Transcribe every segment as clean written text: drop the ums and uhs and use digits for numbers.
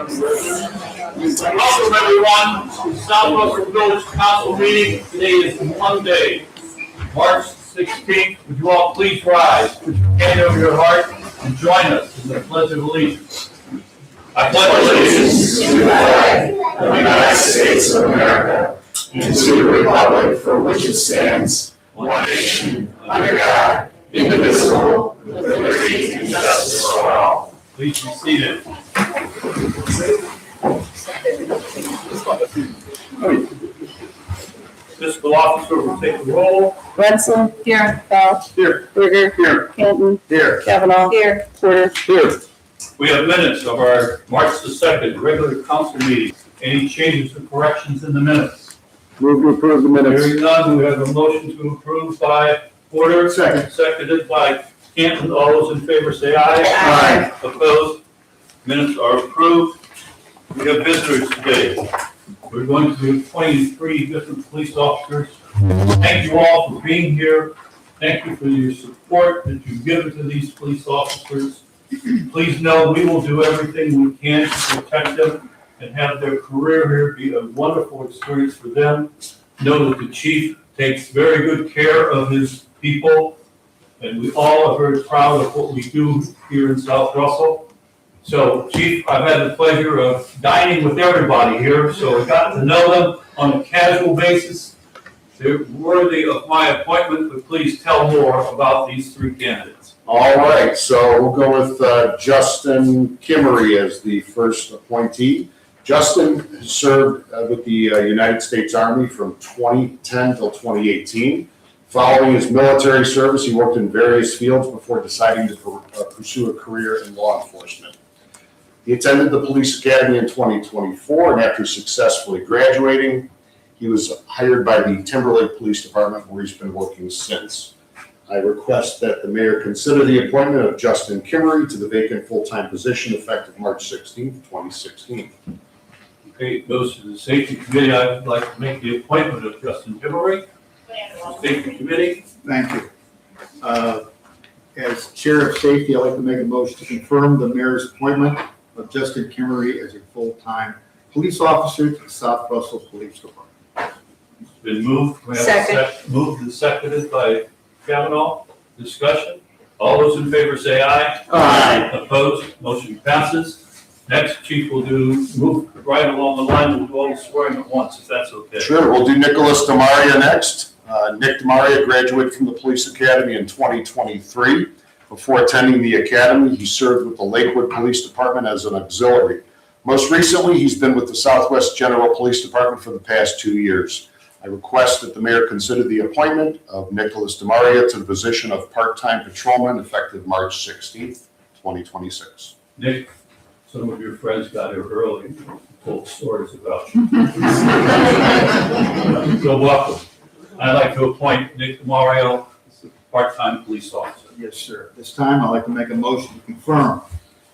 Welcome everyone to South Russell Village Council meeting. Today is Monday, March 16th. Would you all please rise, put your hand over your heart, and join us in the Pledge of Allegiance. I pledge allegiance to the flag of the United States of America and to the republic for which it stands, one nation, under God, indivisible, with liberty and justice for all. Please be seated. Fiscal officer will take the roll. Wenzel. Here. Bell. Here. Berger. Here. Hinton. Here. Kavanaugh. Here. Porter. Here. We have minutes of our March the 2nd regular council meeting. Any changes or corrections in the minutes? Move to approve the minutes. Hearing none, we have a motion to approve by Porter. Second. Seconded by Canton. All those in favor say aye. Aye. Opposed? Minutes are approved. We have visitors today. We're going to be appointing 3 different police officers. Thank you all for being here. Thank you for your support that you give to these police officers. Please know we will do everything we can to protect them and have their career here be a wonderful experience for them. Know that the chief takes very good care of his people, and we all are very proud of what we do here in South Russell. So, Chief, I've had the pleasure of dining with everybody here, so I got to know them on a casual basis. They're worthy of my appointment, but please tell more about these 3 candidates. All right, so we'll go with Justin Kimmery as the first appointee. Justin has served with the United States Army from 2010 till 2018. Following his military service, he worked in various fields before deciding to pursue a career in law enforcement. He attended the police academy in 2024, and after successfully graduating, he was hired by the Timberlake Police Department, where he's been working since. I request that the mayor consider the appointment of Justin Kimmery to the vacant full-time position effective March 16th, 2016. Okay, it goes to the safety committee. I would like to make the appointment of Justin Kimmery. Safety committee. Thank you. As chair of safety, I'd like to make a motion to confirm the mayor's appointment of Justin Kimmery as a full-time police officer to the South Russell Police Department. It's been moved. We have a Second. Moved and seconded by Kavanaugh. Discussion. All those in favor say aye. Aye. Opposed? Motion passes. Next, Chief will move right along the line. We'll do all the swearing at once, if that's okay. Sure, we'll do Nicholas DeMaria next. Nick DeMaria graduated from the police academy in 2023. Before attending the academy, he served with the Lakewood Police Department as an auxiliary. Most recently, he's been with the Southwest General Police Department for the past 2 years. I request that the mayor consider the appointment of Nicholas DeMaria to the position of part-time patrolman effective March 16th, 2026. Nick, some of your friends got here early and told stories about you. So welcome. I'd like to appoint Nick DeMario as a part-time police officer. Yes, sir. This time, I'd like to make a motion to confirm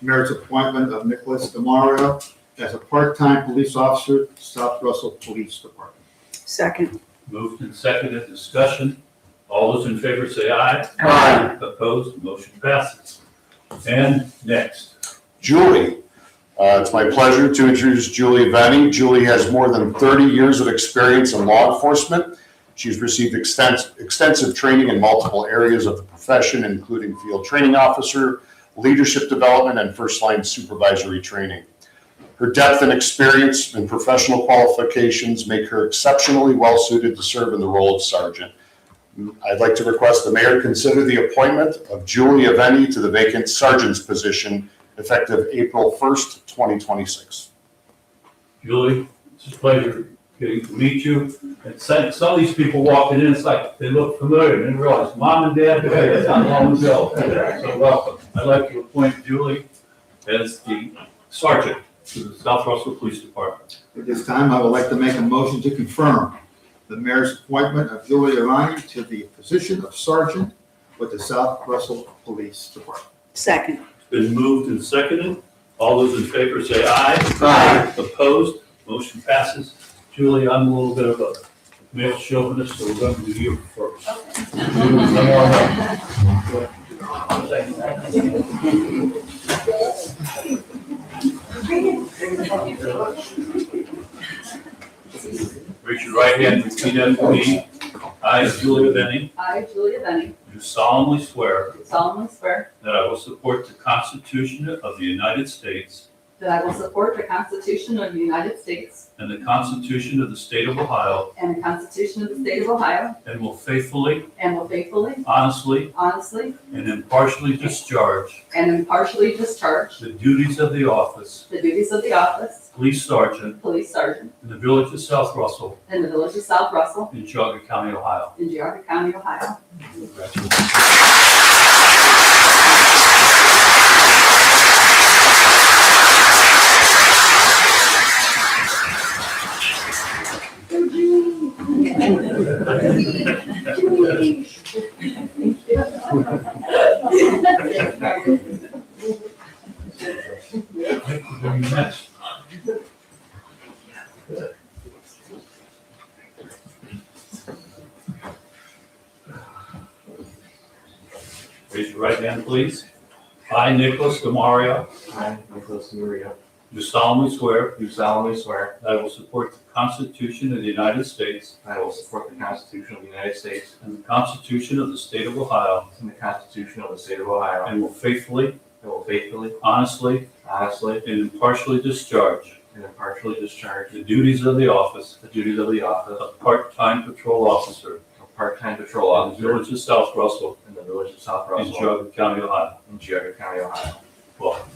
the mayor's appointment of Nicholas DeMario as a part-time police officer to the South Russell Police Department. Second. Moved and seconded. Discussion. All those in favor say aye. Aye. Opposed? Motion passes. And next. Julie. It's my pleasure to introduce Julie Venny. Julie has more than 30 years of experience in law enforcement. She's received extensive training in multiple areas of the profession, including field training officer, leadership development, and first-line supervisory training. Her depth and experience and professional qualifications make her exceptionally well-suited to serve in the role of sergeant. I'd like to request the mayor consider the appointment of Julie Venny to the vacant sergeant's position effective April 1st, 2026. Julie, it's a pleasure getting to meet you. And some of these people walking in, it's like they look familiar and realize mom and dad, that's not long ago. So welcome. I'd like to appoint Julie as the sergeant to the South Russell Police Department. At this time, I would like to make a motion to confirm the mayor's appointment of Julie Arani to the position of sergeant with the South Russell Police Department. Second. It's been moved and seconded. All those in favor say aye. Aye. Opposed? Motion passes. Julie, I'm a little bit of a male chauvinist, so we're going to do you first. Come on up. Raise your right hand and repeat after me. I, Julia Benny, I, Julia Benny, do solemnly swear do solemnly swear that I will support the Constitution of the United States that I will support the Constitution of the United States and the Constitution of the State of Ohio, and the Constitution of the State of Ohio, and will faithfully, faithfully, honestly, honestly, and impartially discharge and impartially discharge the duties of the office the duties of the office Police Sergeant Police Sergeant in the Village of South Russell in the Village of South Russell in Geauga County, Ohio. in Geauga County, Ohio. Next. Raise your right hand, please. I, Nicholas Demario, I, Nicholas Maria, do solemnly swear do solemnly swear that I will support the Constitution of the United States that I will support the Constitution of the United States and the Constitution of the State of Ohio, and the Constitution of the State of Ohio, and will faithfully, and will faithfully, honestly, honestly, and impartially discharge and impartially discharge the duties of the office the duties of the office of part-time patrol officer of part-time patrol in the officer Village of South Russell in the Village of South in Russell Geauga County, Ohio. in Geauga County, Ohio. Well,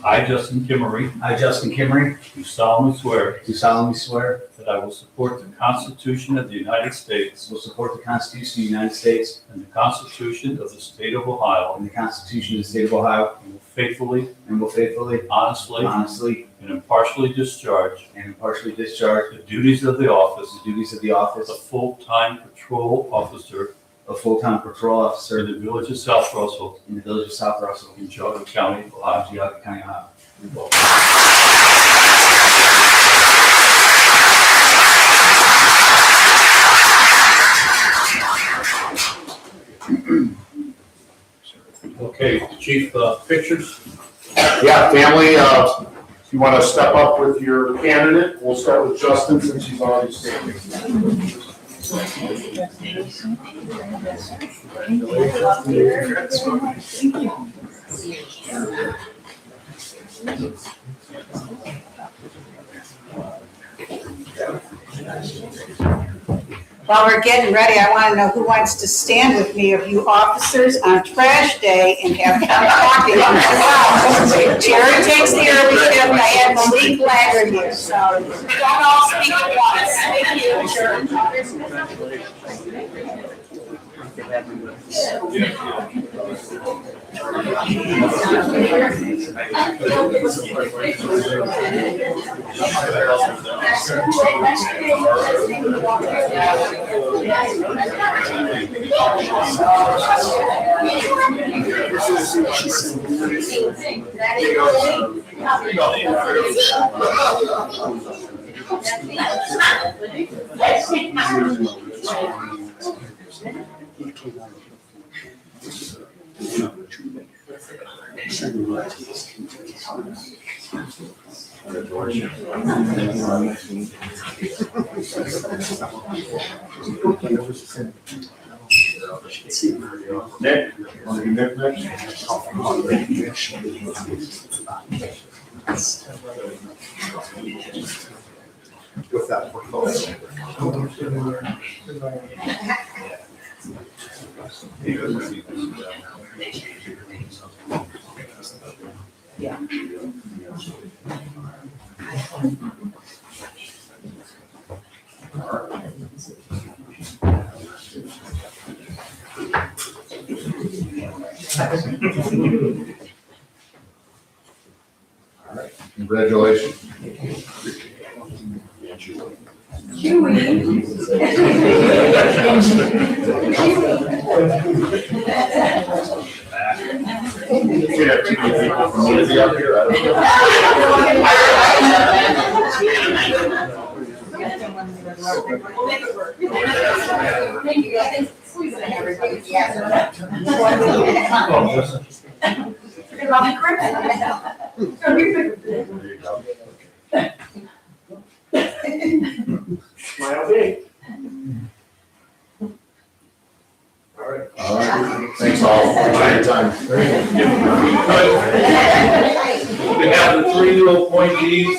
I, Justin Kimmery, I, Justin Kimmery, do solemnly swear do solemnly swear that I will support the Constitution of the United States will support the Constitution of the United States and the Constitution of the State of Ohio, and the Constitution of the State of Ohio, and will faithfully, and will faithfully, honestly, honestly, and impartially discharge and impartially discharge the duties of the office the duties of the office of full-time patrol officer of full-time patrol for officer the Village of South Russell in the Village of South Russell in Geauga County, in Ohio. Geauga County, Ohio. Okay, Chief, pictures? Yeah, family, if you want to step up with your candidate, we'll start with Justin since he's already standing. While we're getting ready, I want to know who wants to stand with me of you officers on trash day and have fun talking. Jerry takes the early shift, I have Malik Lager here, so don't all speak at once. Thank you. Nick, want to do Nick next? With that portfolio. Congratulations. We'd have too many people from Lindsay up here. I Thank you, guys. Squeeze it in everybody. Because I'll be correct. There you go. Smile big. All right, thanks all for your time. We have the three new appointees.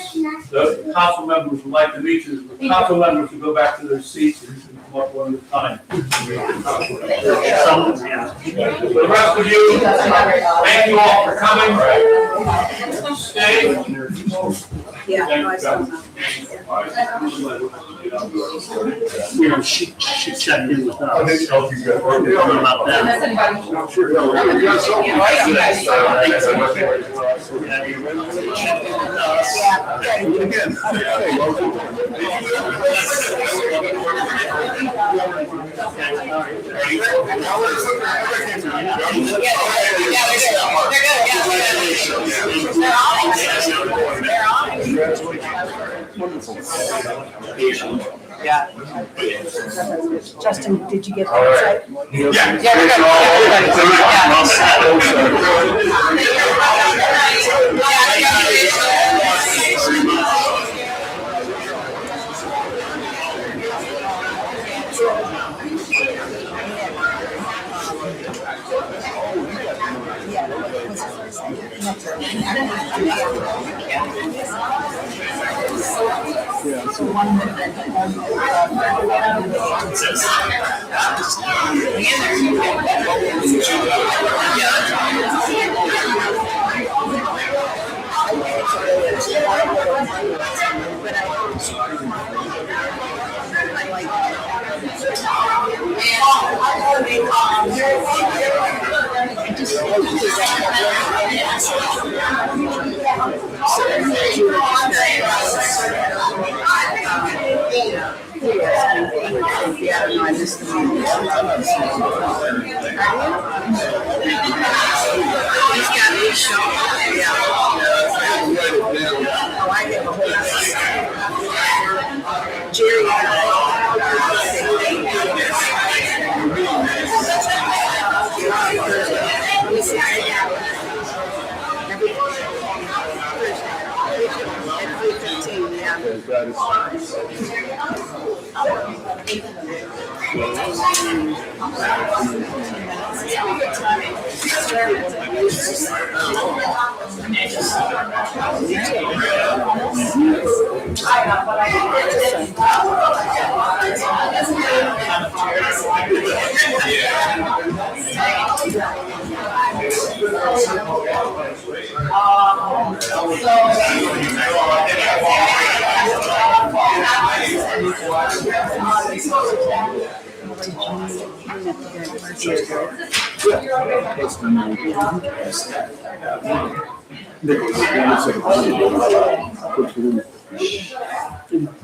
The council members would like to meet you. The council members will go back to their seats and come up one at a time. For the rest of you, thank you all for coming. Stay. Yeah, no, I saw that. You know, she checked in with us. Hope you guys work About that. Unless anybody. Sure. Justin, did you get All right.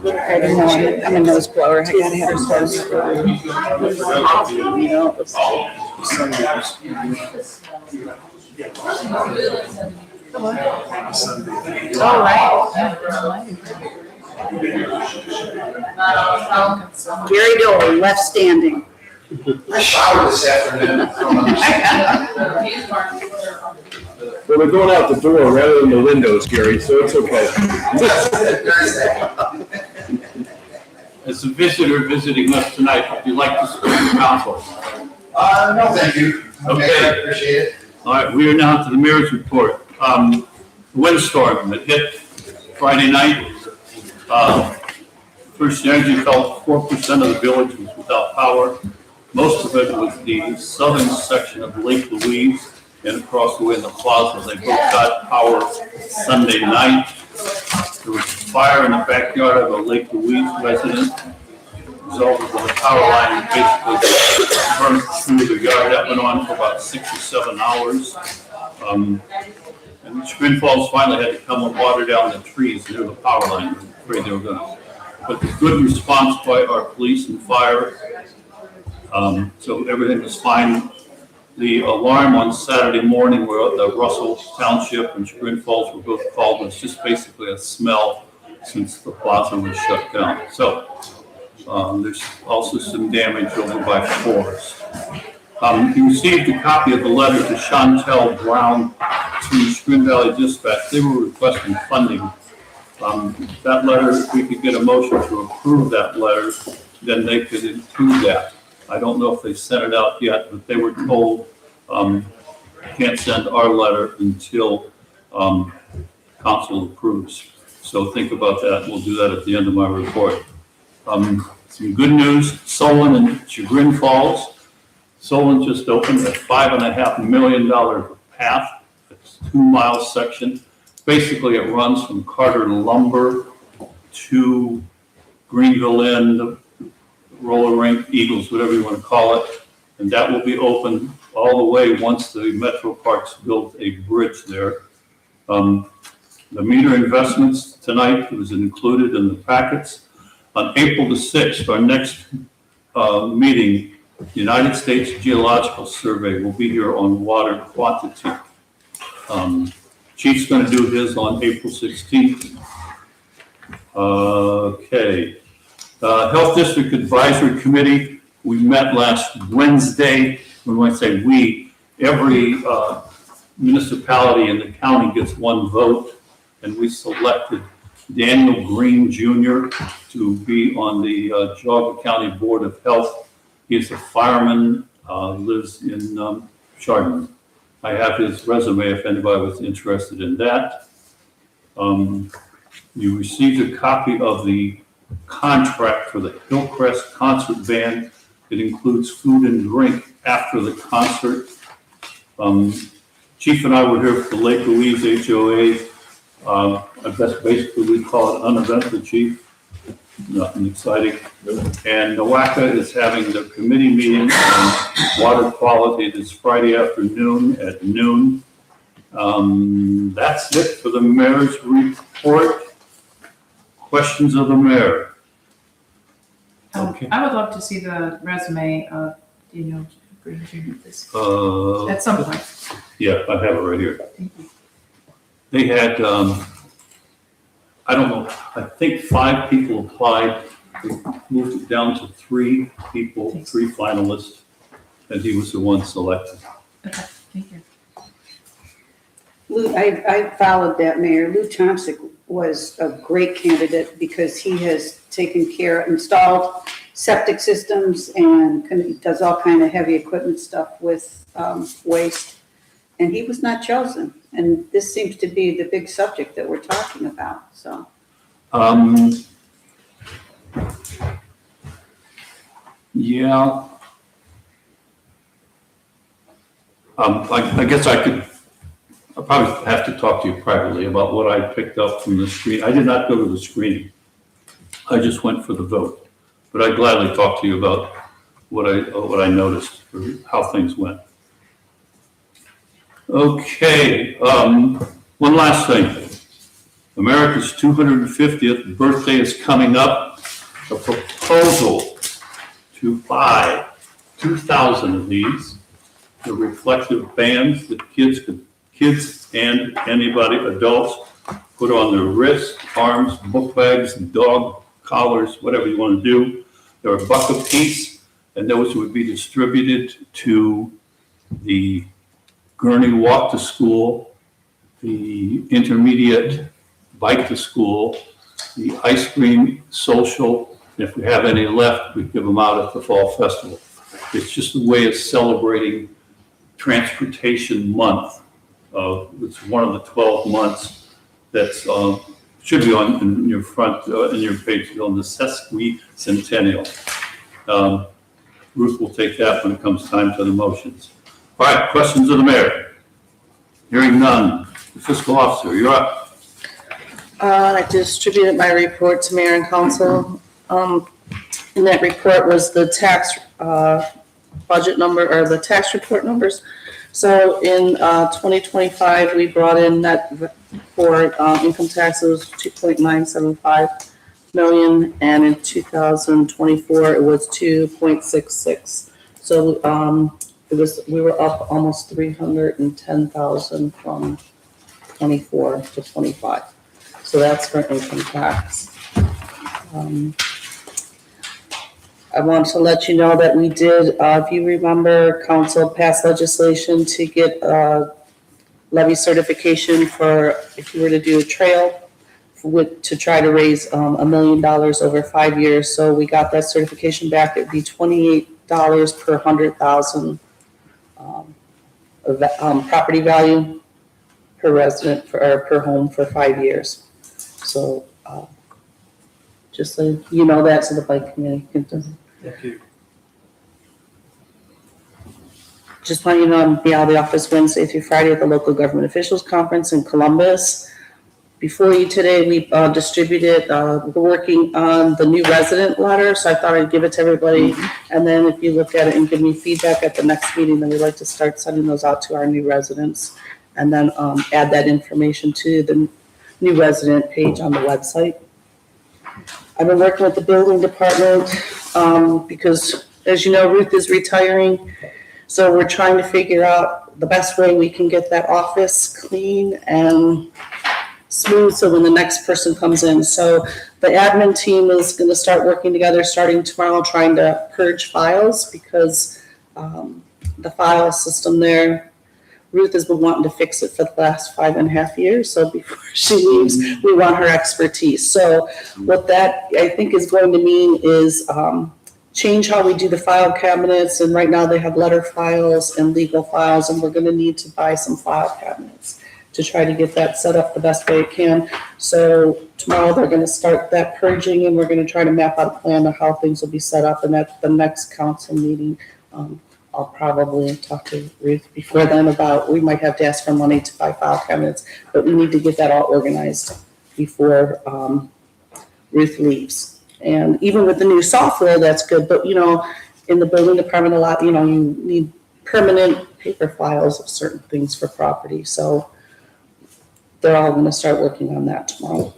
I don't know, I'm a nose blower, I gotta have a nose blower. You know, all right. Gary Dolan, left standing. I showered this afternoon. Well, they're going out the door rather than the windows, Gary, so it's okay. As a visitor visiting us tonight, if you'd like to speak to council. No, thank you. Okay. I appreciate it. All right, we are now to the mayor's report. Windstorm that hit Friday night. First Energy felt 4% of the village was without power. Most of it was the southern section of Lake Louise and across the way in the plaza. They both got power Sunday night. There was a fire in the backyard of a Lake Louise resident. Resulted in the power line basically burned through the yard. That went on for about 6 or 7 hours. And Twin Falls finally had to come and water down the trees near the power line. Afraid they were going to but good response by our police and fire. So everything was fine. The alarm on Saturday morning where the Russell Township and Chagrin Falls were both called was just basically a smell since the plaza was shut down. So there's also some damage over by Forest. You received a copy of the letter to Chantel Brown to Chagrin Valley Dispatch. They were requesting funding. That letter, if we could get a motion to approve that letter, then they could include that. I don't know if they sent it out yet, but they were told, can't send our letter until, council approves. So think about that. We'll do that at the end of my report. Some good news, Solon and Chagrin Falls. Solon just opened a $5.5 million path. It's a 2-mile section. Basically, it runs from Carter Lumber to Greenville Inn, roller rink, Eagles, whatever you want to call it. And that will be open all the way once the Metro Parks build a bridge there. The meter investments tonight was included in the packets. On April the 6th, our next meeting, the United States Geological Survey will be here on water quantity. Chief's going to do his on April 16th. Okay. Health District Advisory Committee, we met last Wednesday. When I say we, every municipality in the county gets one vote, and we selected Daniel Green Jr. to be on the Geauga County Board of Health. He's a fireman, lives in Chardon. I have his resume if anybody was interested in that. You received a copy of the contract for the Hillcrest Concert Band. It includes food and drink after the concert. Chief and I were here for the Lake Louise HOA. I guess basically we call it uneventful, Chief. Nothing exciting. And NOACA is having the committee meeting on water quality this Friday afternoon at noon. That's it for the mayor's report. Questions of the mayor? Okay. I would love to see the resume of Daniel Green Jr. This at some point. Yeah, I have it right here. Thank you. They had, I don't know, I think 5 people applied. They moved it down to 3 people, 3 finalists, and he was the one selected. Okay, thank you. Lou, I followed that, Mayor. Lou Thompson was a great candidate because he has installed septic systems and does all kind of heavy equipment stuff with waste. And he was not chosen. And this seems to be the big subject that we're talking about, so. Yeah. I guess I'll probably have to talk to you privately about what I picked up from the screen. I did not go to the screening. I just went for the vote. But I'd gladly talk to you about what I noticed or how things went. Okay, one last thing. America's 250th birthday is coming up. A proposal to buy 2,000 of these. The reflective bands that kids and anybody, adults, put on their wrists, arms, book bags, dog collars, whatever you want to do. They're $1 a piece, and those would be distributed to the Gurney Walk to School, the Intermediate Bike to School, the Ice Cream Social. If we have any left, we give them out at the Fall Festival. It's just a way of celebrating Transportation Month. It's one of the 12 months that's should be on in your front, in your page, on the sesquicentennial. Ruth will take that when it comes time to the motions. All right, questions of the mayor? Hearing none. The fiscal officer, you're up. I distributed my report to mayor and council. In that report was the tax budget number, or the tax report numbers. So in 2025, we brought in net for income taxes 2.975 million, and in 2024, it was 2.66. So, we were up almost 310,000 from 24 to 25. So that's for income tax. I want to let you know that we did, if you remember, council passed legislation to get levy certification for, if you were to do a trail, to try to raise $1 million over 5 years. So we got that certification back. It'd be $28 per 100,000 property value per resident or per home for 5 years. So just so you know that, so the bike committee can. Thank you. Just want you to know I'm be out of the office Wednesday through Friday at the local government officials conference in Columbus. Before you today, we distributed, we're working on the new resident letter, so I thought I'd give it to everybody. And then if you look at it and give me feedback at the next meeting, then we'd like to start sending those out to our new residents. And then add that information to the new resident page on the website. I've been working with the building department because, as you know, Ruth is retiring. So we're trying to figure out the best way we can get that office clean and smooth so when the next person comes in. So the admin team is going to start working together starting tomorrow, trying to purge files because the file system there, Ruth has been wanting to fix it for the last 5.5 years. So before she leaves, we want her expertise. So what that I think is going to mean is change how we do the file cabinets. And right now they have letter files and legal files, and we're going to need to buy some file cabinets to try to get that set up the best way it can. So tomorrow they're going to start that purging, and we're going to try to map out a plan of how things will be set up. And at the next council meeting, I'll probably talk to Ruth before then about, we might have to ask for money to buy file cabinets, but we need to get that all organized before Ruth leaves. And even with the new software, that's good, but you know, in the building department, a lot, you know, you need permanent paper files of certain things for property. So they're all gonna start working on that tomorrow.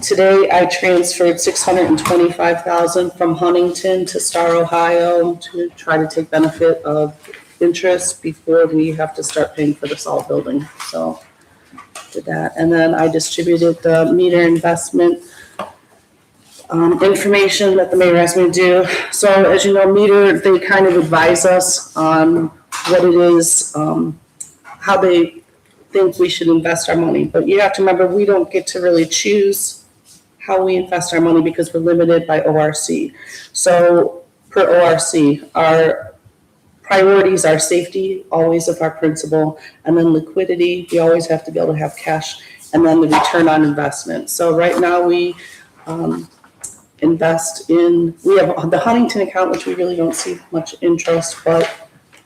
Today, I transferred $625,000 from Huntington to Star, Ohio to try to take benefit of interest before we have to start paying for the salt building. So did that. And then I distributed the meter investment information that the mayor asked me to do. So as you know, meter, they kind of advise us on what it is, how they think we should invest our money. But you have to remember, we don't get to really choose how we invest our money because we're limited by ORC. So per ORC, our priorities are safety, always of our principal, and then liquidity. We always have to be able to have cash, and then the return on investment. So right now we invest in, we have the Huntington account, which we really don't see much interest, but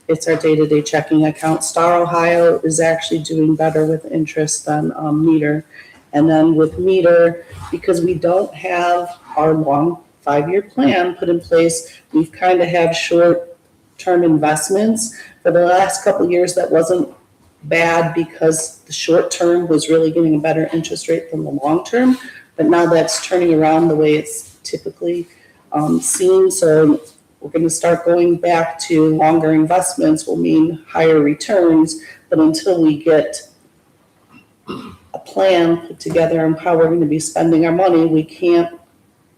it's our day-to-day checking account. Star, Ohio is actually doing better with interest than Meter. And then with Meter, because we don't have our long 5-year plan put in place, we've kind of have short-term investments. For the last couple of years, that wasn't bad because the short term was really getting a better interest rate than the long term. But now that's turning around the way it's typically seen. So we're going to start going back to longer investments will mean higher returns. But until we get a plan put together on how we're going to be spending our money, we can't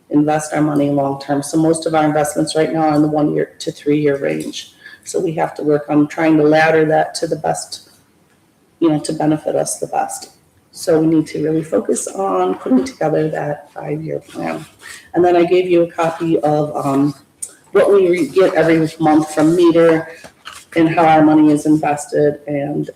invest our money long term. So most of our investments right now are in the 1 year to 3 year range. So we have to work on trying to ladder that to the best, to benefit us the best. So we need to really focus on putting together that 5-year plan. And then I gave you a copy of what we get every month from Meter and how our money is invested and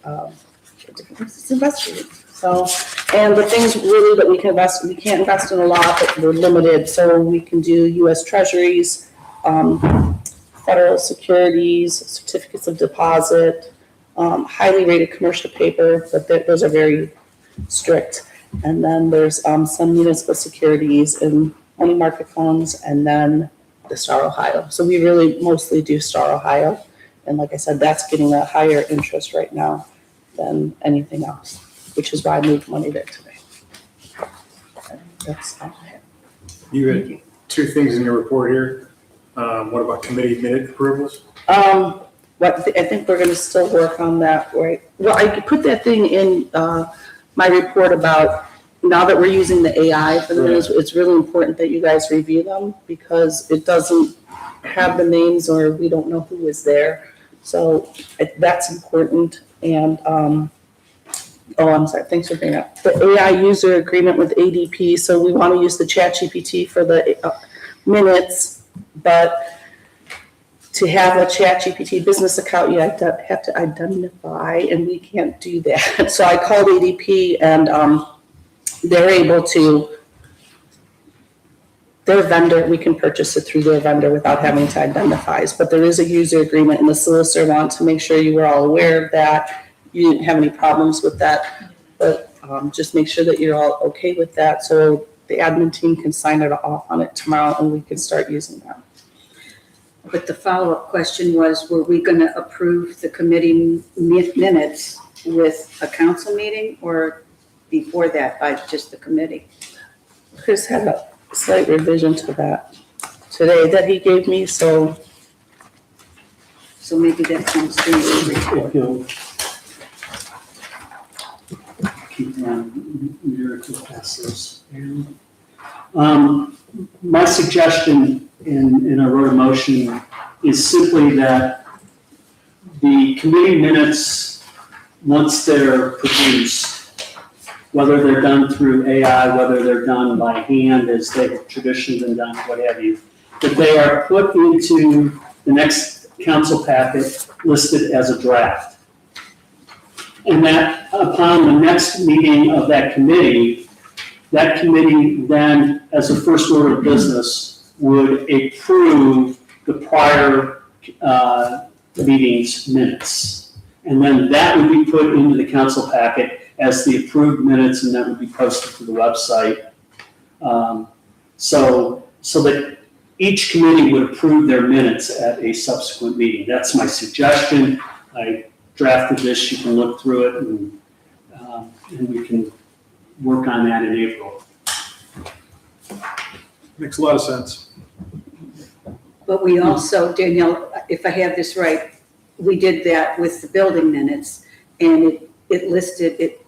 it's invested. So, and the things really that we can invest, we can't invest in a lot, but we're limited. So we can do U.S. Treasuries, federal securities, certificates of deposit, highly rated commercial paper, but those are very strict. And then there's some municipal securities and money market funds, and then the Star Ohio. So we really mostly do Star Ohio. And like I said, that's getting a higher interest right now than anything else, which is why I moved money there today. And that's all I have. You had two things in your report here. What about committee minute approvals? What, I think we're gonna still work on that, right? Well, I put that thing in, my report about, now that we're using the AI for the minutes, it's really important that you guys review them, because it doesn't have the names, or we don't know who was there. So that's important, and, oh, I'm sorry, thanks for bringing up. The AI user agreement with ADP, so we wanna use the ChatGPT for the minutes, but to have a ChatGPT business account, you have to identify, and we can't do that. So I called ADP, and they're able to, their vendor, we can purchase it through their vendor without having to identify. But there is a user agreement, and the solicitor wants to make sure you were all aware of that. You didn't have any problems with that, but just make sure that you're all okay with that, so the admin team can sign it off on it tomorrow, and we can start using that. But the follow-up question was, were we going to approve the committee minutes with a council meeting, or before that by just the committee? Chris had a slight revision to that today that he gave me, so maybe that comes through your report. If you'll keep on miracle passes. My suggestion, and I wrote a motion, is simply that the committee minutes, once they're produced, whether they're done through AI, whether they're done by hand as they have traditionally been done, what have you, that they are put into the next council packet listed as a draft. And that upon the next meeting of that committee then, as a first order of business, would approve the prior meeting's minutes. And then that would be put into the council packet as the approved minutes, and that would be posted to the website. So that each committee would approve their minutes at a subsequent meeting. That's my suggestion. I drafted this, you can look through it, and we can work on that in April. Makes a lot of sense. But we also, Danielle, if I have this right, we did that with the building minutes, and it listed it.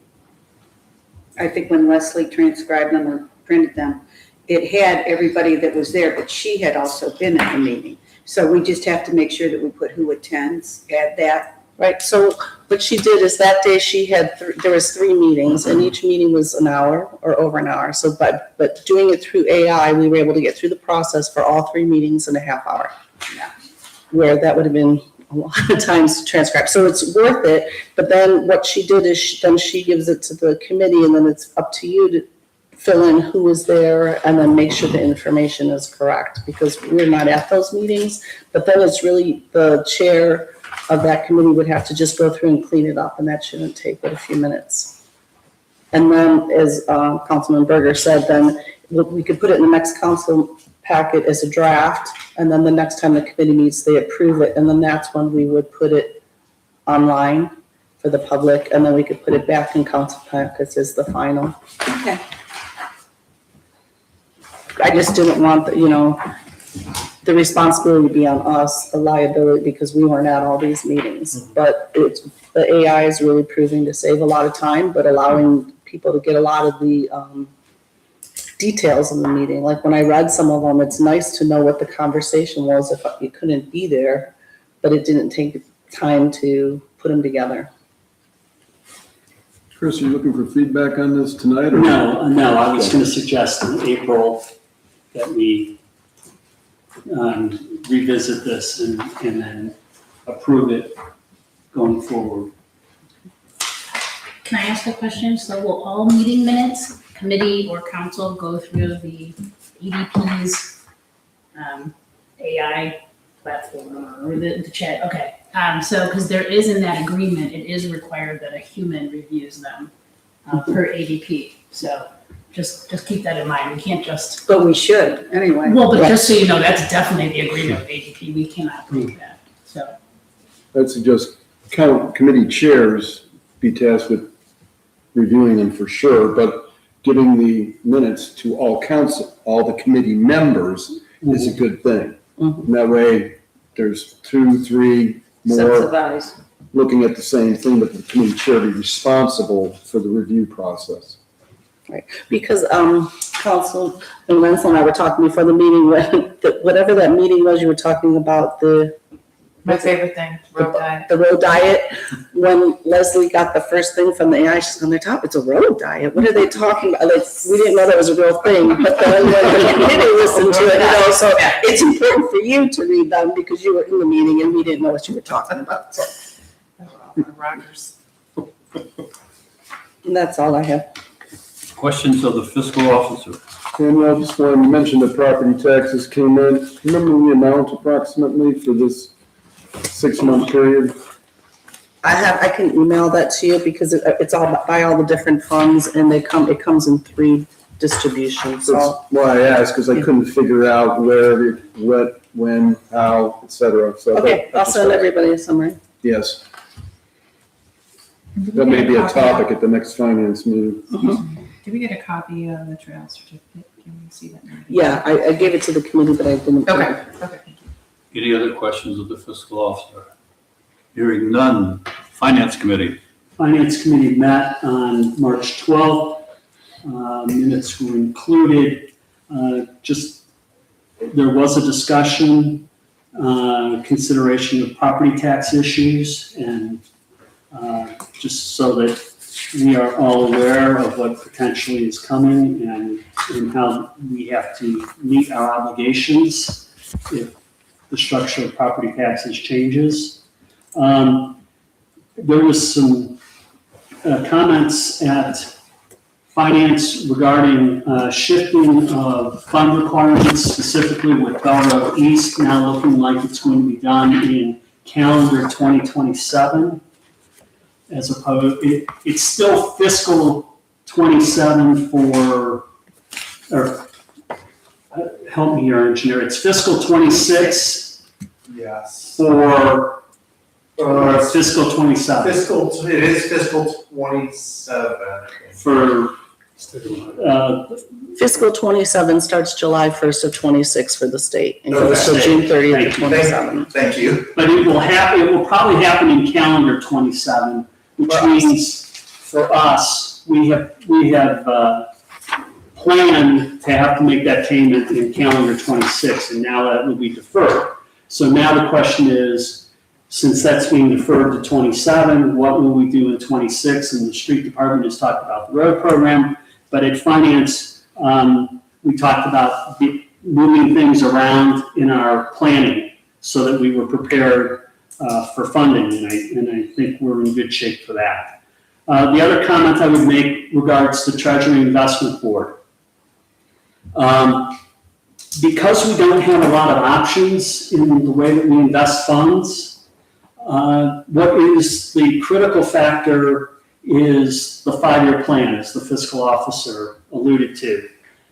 I think when Leslie transcribed them or printed them, it had everybody that was there, but she had also been at the meeting. So we just have to make sure that we put who attends, add that. right, so what she did is that day she had, there was 3 meetings, and each meeting was an hour or over an hour. So, but doing it through AI, we were able to get through the process for all 3 meetings in a half hour. Where that would have been a lot of times to transcribe. So it's worth it, but then what she did is then she gives it to the committee, and then it's up to you to fill in who was there and then make sure the information is correct, because we're not at those meetings. But then it's really the chair of that committee would have to just go through and clean it up, and that shouldn't take but a few minutes. And then, as Councilman Berger said, then we could put it in the next council packet as a draft, and then the next time the committee meets, they approve it, and then that's when we would put it online for the public, and then we could put it back in council packets as the final. Okay. I just didn't want the responsibility to be on us, the liability, because we weren't at all these meetings. But the AI is really proving to save a lot of time, but allowing people to get a lot of the details in the meeting. Like when I read some of them, it's nice to know what the conversation was if you couldn't be there, but it didn't take time to put them together. Chris, are you looking for feedback on this tonight? Or? No, I was going to suggest in April that we revisit this and then approve it going forward. Can I ask a question? So will all meeting minutes, committee or council, go through the EDP's AI platform or the chat? Okay. So, because there is in that agreement, it is required that a human reviews them per ADP. So just keep that in mind. We can't just. But we should, anyway. Well, but just so you know, that's definitely the agreement with ADP. We cannot approve that. So. I'd suggest committee chairs be tasked with reviewing them for sure, but giving the minutes to all council, all the committee members is a good thing. Mhm. And that way, there's 2, 3 Sets more of eyes. looking at the same thing, but the committee chair be responsible for the review process. Because, Councilman Wenzel and I were talking before the meeting, whatever that meeting was, you were talking about My favorite thing, road diet. the road diet. When Leslie got the first thing from the AI, she's on the top, it's a road diet. What are they talking about? Like, we didn't know that was a real thing, but then when the committee listened to it, so it's important for you to read them because you were in the meeting and we didn't know what you were talking about. So Rockers. that's all I have. Questions of the fiscal officer? Danielle, I just wanted to mention that property taxes came in. Remember the amount approximately for this 6-month period? I can email that to you because it's all by all the different funds and it comes in 3 distributions, so. That's why I asked, because I couldn't figure out where, what, when, how, et cetera. So Okay, I'll send everybody a summary. Yes, that may be a topic at the next finance meeting. Did we get a copy of the trail certificate? Can we see that? Yeah, I gave it to the committee, but I didn't. Okay, thank you. Any other questions of the fiscal officer? Hearing none. Finance committee. Finance Committee met on March 12th. Minutes were included. There was a discussion, consideration of property tax issues, and just so that we are all aware of what potentially is coming and how we have to meet our obligations if the structure of property taxes changes. There was some comments at finance regarding shifting of fund requirements, specifically with Bellroad East now looking like it's going to be done in calendar 2027. As opposed, it's still fiscal 27 help me here, engineer, it's fiscal 26 Yes. for fiscal 27. It is fiscal 27. For, Fiscal 27 starts July 1st of 26 for the state and Okay. goes till June 30th of 27. Thank you. but it will probably happen in calendar 27, which means for us, we have planned to have to make that payment in calendar 26, and now that will be deferred. So now the question is, since that's being deferred to 27, what will we do in 26? And the street department has talked about the road program, but at finance, we talked about moving things around in our planning so that we were prepared for funding, and I think we're in good shape for that. The other comment I would make regards the Treasury Investment Board. Because we don't have a lot of options in the way that we invest funds, what is the critical factor is the 5-year plan, as the fiscal officer alluded to.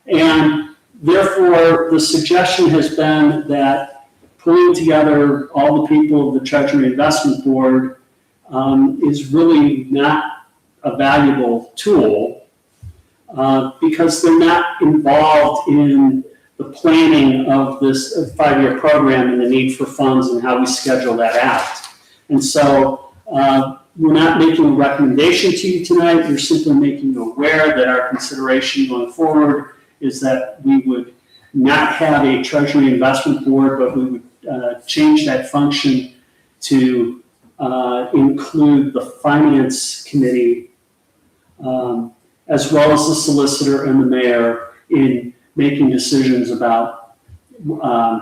And therefore, the suggestion has been that pulling together all the people of the Treasury Investment Board is really not a valuable tool because they're not involved in the planning of this 5-year program and the need for funds and how we schedule that out. And so we're not making a recommendation to you tonight, we're simply making you aware that our consideration going forward is that we would not have a Treasury Investment Board, but we would change that function to include the Finance Committee as well as the solicitor and the mayor in making decisions about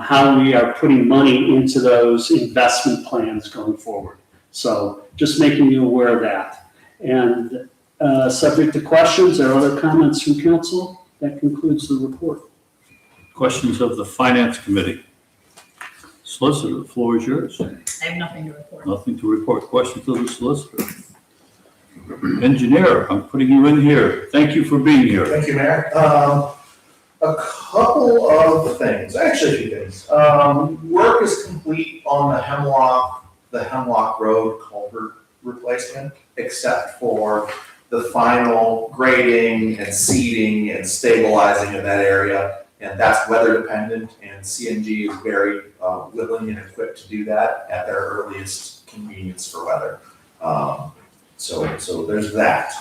how we are putting money into those investment plans going forward. So just making you aware of that. And subject to questions or other comments from council, that concludes the report. Questions of the finance committee? Solicitor, the floor is yours. I have nothing to report. Nothing to report. Questions of the solicitor? Engineer, I'm putting you in here. Thank you for being here. Thank you, Mayor. A couple of things, actually a few things. Work is complete on the Hemlock Road culvert replacement, except for the final grading and seeding and stabilizing of that area. And that's weather dependent, and CNG is very willing and equipped to do that at their earliest convenience for weather. So there's that.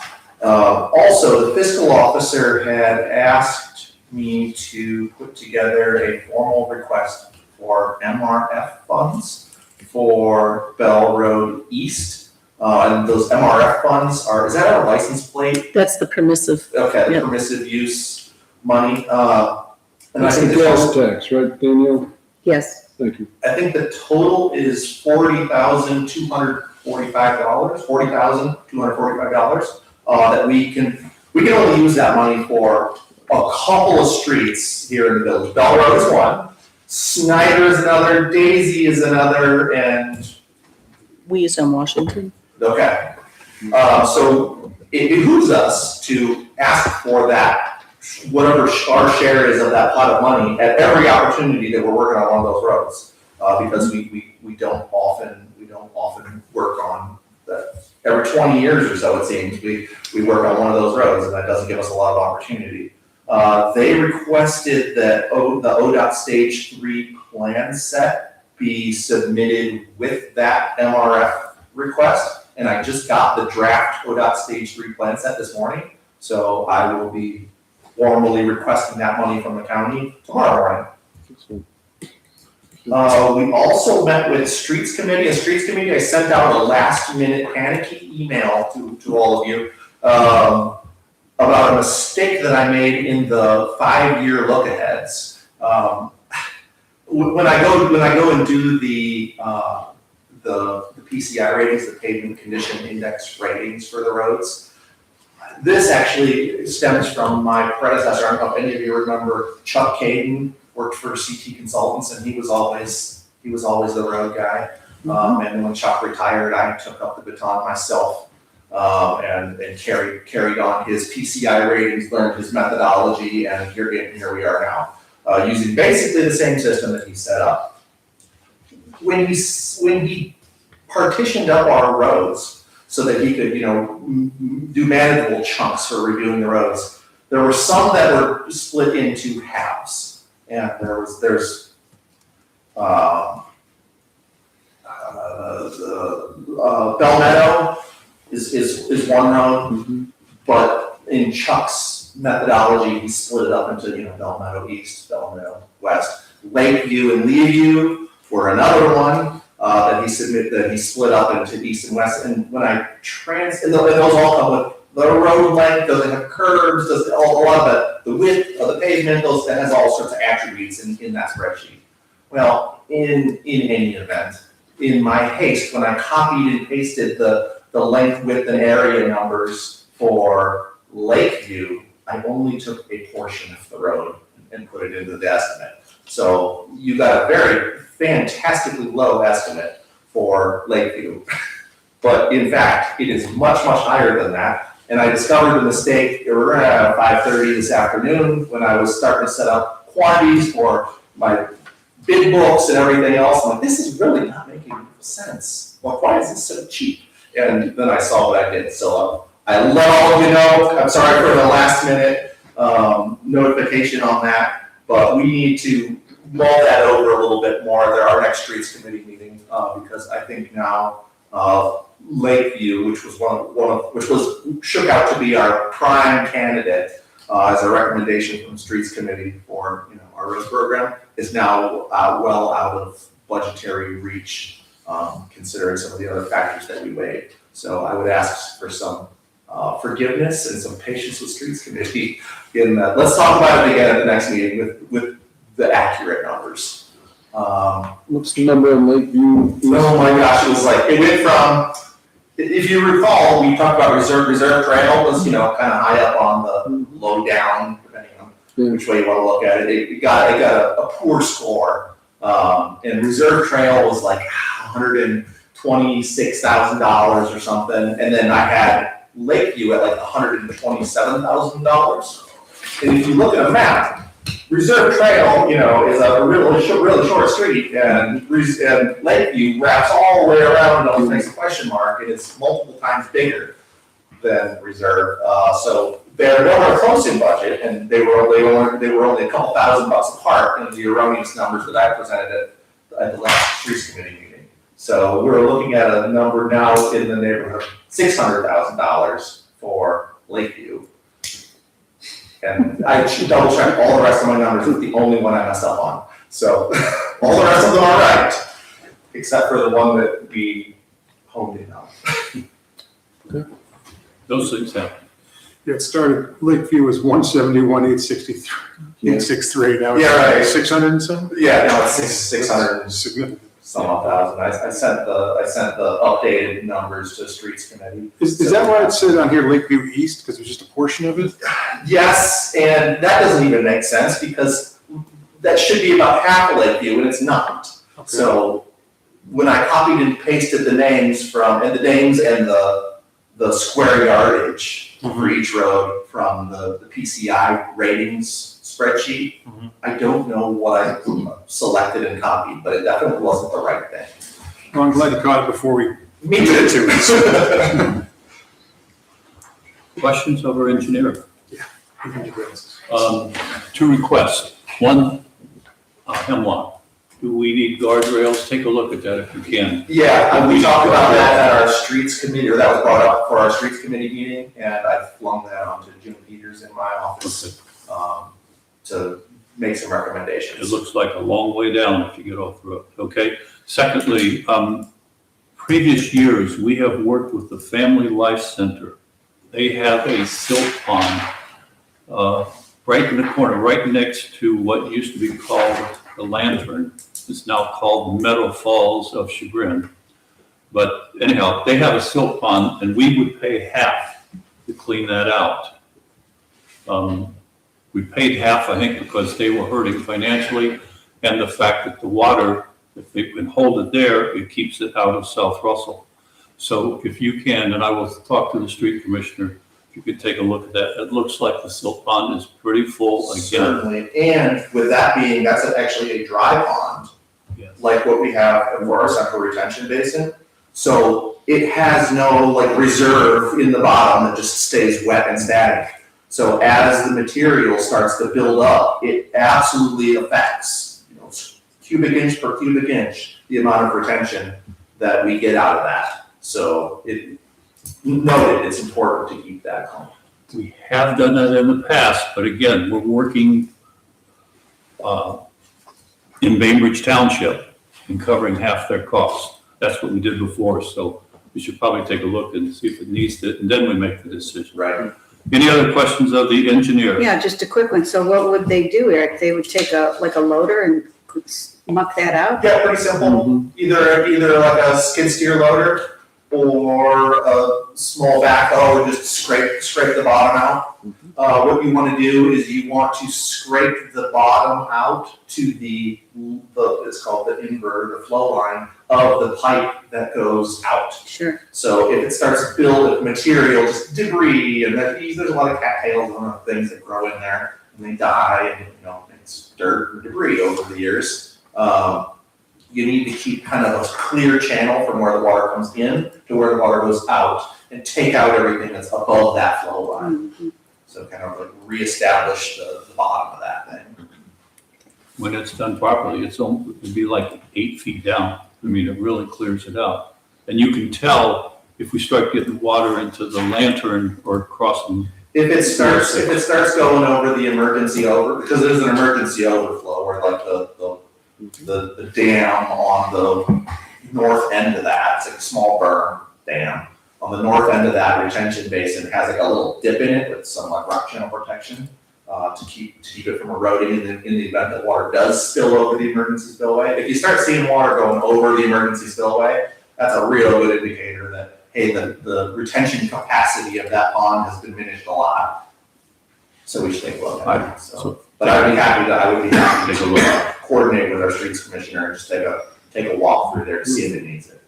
Also, the fiscal officer had asked me to put together a formal request for MRF funds for Bell Road East. And those MRF funds are, is that our license plate? That's the permissive. Okay, the Yep. permissive use money. And I That's think the gas tax, right, Danielle? Yes. Thank you. I think the total is $40,245, that we can only use that money for a couple of streets here in the village. Bell Road is one, Snyder is another, Daisy is another, and, We use on Washington. okay. So it behooves us to ask for that, whatever our share is of that pot of money at every opportunity that we're working on one of those roads. Because we don't often work on that. Every 20 years or so, it seems, we work on one of those roads, and that doesn't give us a lot of opportunity. They requested that the ODOT Stage 3 plan set be submitted with that MRF request, and I just got the draft ODOT Stage 3 plan set this morning, so I will be formally requesting that money from the county tomorrow morning. We also met with Streets Committee. As Streets Committee, I sent out a last-minute panicky email to all of you about a mistake that I made in the 5-year look-aheads. When I go and do the PCI ratings, the pavement condition index ratings for the roads, this actually stems from my predecessor. I don't know if any of you remember Chuck Caden worked for CT Consultants, and he was always the road guy. And when Chuck retired, I took up the baton myself and carried on his PCI ratings, learned his methodology, and here we are now, using basically the same system that he set up. When he partitioned up our roads so that he could, do manageable chunks for reviewing the roads, there were some that were split into halves. And there's Bell Meadow is one road, but in Chuck's methodology, he split it up into, Bell Meadow East, Bell Meadow West. Lakeview and Leaview were another one that he split up into East and West. And when I and those all come with the road length, does it have curves, does a lot of the width of the pavement, that has all sorts of attributes in that spreadsheet. Well, in any event, in my haste, when I copied and pasted the length, width, and area numbers for Lakeview, I only took a portion of the road and put it into the estimate. So you got a very fantastically low estimate for Lakeview. But in fact, it is much, much higher than that. And I discovered the mistake around 5:30 this afternoon when I was starting to set up quantities for my bid books and everything else. I'm like, this is really not making sense. Well, why is this so cheap? And then I saw what I did. So I let all of you know. I'm sorry for the last minute notification on that, but we need to mull that over a little bit more. There are next Streets Committee meeting because I think now Lakeview, which was which shook out to be our prime candidate as a recommendation from the Streets Committee for our road program, is now well out of budgetary reach, considering some of the other factors that we weighed. So I would ask for some forgiveness and some patience with Streets Committee in that. Let's talk about it again at the next meeting with the accurate numbers. What's the number in Lakeview? Oh my gosh, it went from, if you recall, we talked about Reserve Trail was, kind of high up on the low down, depending on which way you want to look at it. It got a poor score. And Reserve Trail was like $126,000 or something. And then I had Lakeview at like $127,000. And if you look at a map, Reserve Trail, is a really short street, and Lakeview wraps all the way around and makes a question mark, and it's multiple times bigger. than reserve. So they're nowhere close in budget, and they were only a couple $1,000 apart in the erroneous numbers that I presented at the last streets committee meeting. So we're looking at a number now in the neighborhood of $600,000 for Lakeview. And I should double check all the rest of my numbers, it's the only one I messed up on. So all the rest of them are right, except for the one that we honed in on. Those things happen. Yeah, it started, Lakeview was 171, 863, now Yeah, right. it's 600 and some? Yeah, no, it's 600 and Significant. some odd thousand. I sent the updated numbers to streets committee. Is that why it said on here Lakeview East, because it was just a portion of it? Yes, and that doesn't even make sense because that should be about half of Lakeview and it's not. Okay. So when I copied and pasted the names and the square yardage for each road from the PCI ratings spreadsheet, I don't know what I selected and copied, but it definitely wasn't the right thing. Well, I'm glad you caught it before we. Me too. Questions of our engineer? Two requests. One, Hemlock. Do we need guardrails? Take a look at that if you can. Yeah, we talked about that at our streets committee, or that was brought up for our streets committee meeting, and I flung that on to Jim Peters in my office, to make some recommendations. It looks like a long way down if you get off the road, okay? Secondly, previous years, we have worked with the Family Life Center. They have a silt pond right in the corner, right next to what used to be called the Lantern. It's now called Meadow Falls of Chagrin. But anyhow, they have a silt pond, and we would pay half to clean that out. We paid half, I think, because they were hurting financially, and the fact that the water, if they can hold it there, it keeps it out of South Russell. So if you can, and I will talk to the street commissioner, if you could take a look at that. It looks like the silt pond is pretty full again. Certainly, and with that being, that's actually a dry pond, like what we have for our central retention basin. So it has no like reserve in the bottom that just stays wet and static. So as the material starts to build up, it absolutely affects, cubic inch per cubic inch, the amount of retention that we get out of that. So noted, it's important to keep that going. We have done that in the past, but again, we're working in Bainbridge Township and covering half their costs. That's what we did before, so we should probably take a look and see if it needs it, and then we make the decision. Right. Any other questions of the engineer? Yeah, just a quick one. So what would they do, Eric? They would take a loader and muck that out? Yeah, pretty simple. Either like a skid steer loader or a small backhoe and just scrape the bottom out. What you want to do is you want to scrape the bottom out to the it's called the invert, the flow line of the pipe that goes out. Sure. So if it starts building material, just debris, and there's a lot of cattails and other things that grow in there, and they die, and it's dirt and debris over the years. You need to keep kind of a clear channel from where the water comes in to where the water goes out, and take out everything that's above that flow line. Mm-hmm. So kind of like reestablish the bottom of that thing. When it's done properly, it'd be like 8 feet down. I mean, it really clears it out. And you can tell if we start getting water into the Lantern or crossing. If it starts going over the emergency because there's an emergency overflow where like the dam on the north end of that, it's like a small berm dam. On the north end of that retention basin has like a little dip in it with some like rock channel protection to keep it from eroding in the event that water does spill over the emergency spillway. If you start seeing water going over the emergency spillway, that's a real good indicator that, hey, the retention capacity of that pond has diminished a lot. So we should take a look at it. But I would be happy to take a look, coordinate with our streets commissioner and just take a walk through there to see if it needs it.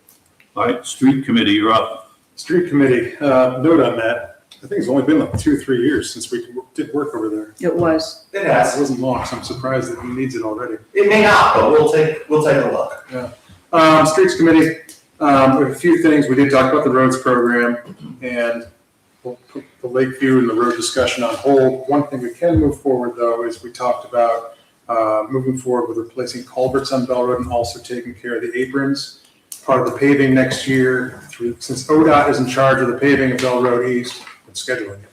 All right, street committee, you're up. Street committee, note on that. I think it's only been like 2 or 3 years since we did work over there. It was. It has. It wasn't long, so I'm surprised that he needs it already. It may not, but we'll take a look. Yeah. Streets committee, we have a few things. We did talk about the roads program, and Lakeview and the road discussion on hold. One thing we can move forward though is we talked about moving forward with replacing culverts on Bell Road and also taking care of the aprons. Part of the paving next year, since ODOT is in charge of the paving of Bell Road East and scheduling it.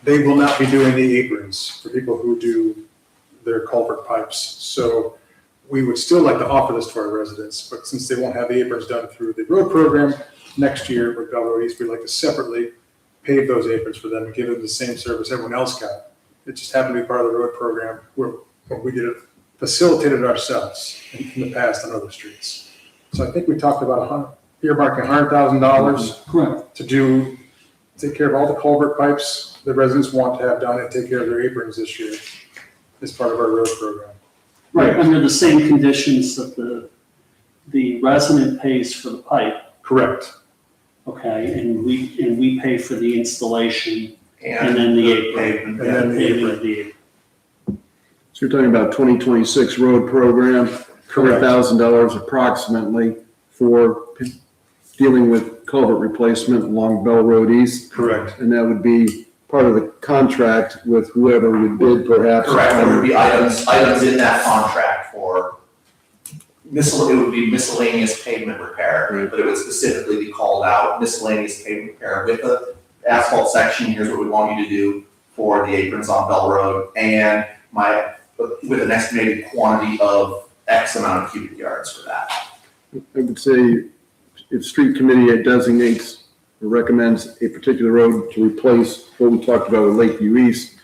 They will not be doing the aprons for people who do their culvert pipes. So we would still like to offer this to our residents, but since they won't have the aprons done through the road program, next year with Bell Road East, we'd like to separately pave those aprons for them and give them the same service everyone else got. It just happened to be part of the road program where we did it, facilitated ourselves in the past on other streets. So I think we talked about earmarking $100,000 Correct. to take care of all the culvert pipes the residents want to have done and take care of their aprons this year as part of our road program. Right, under the same conditions that the resident pays for the pipe, Correct. okay, and we pay for the installation and And then the apron. pavement. And then the Paving apron. of the apron. So you're talking about 2026 road program, $100,000 approximately for dealing with culvert replacement along Bell Road East. Correct. And that would be part of the contract with whoever would bid perhaps. Correct, there would be items in that contract for it would be miscellaneous pavement repair, Right. but it would specifically be called out miscellaneous pavement repair with the asphalt section. Here's what we want you to do for the aprons on Bell Road and with an estimated quantity of X amount of cubic yards for that. I would say if street committee designates or recommends a particular road to replace what we talked about with Lakeview East,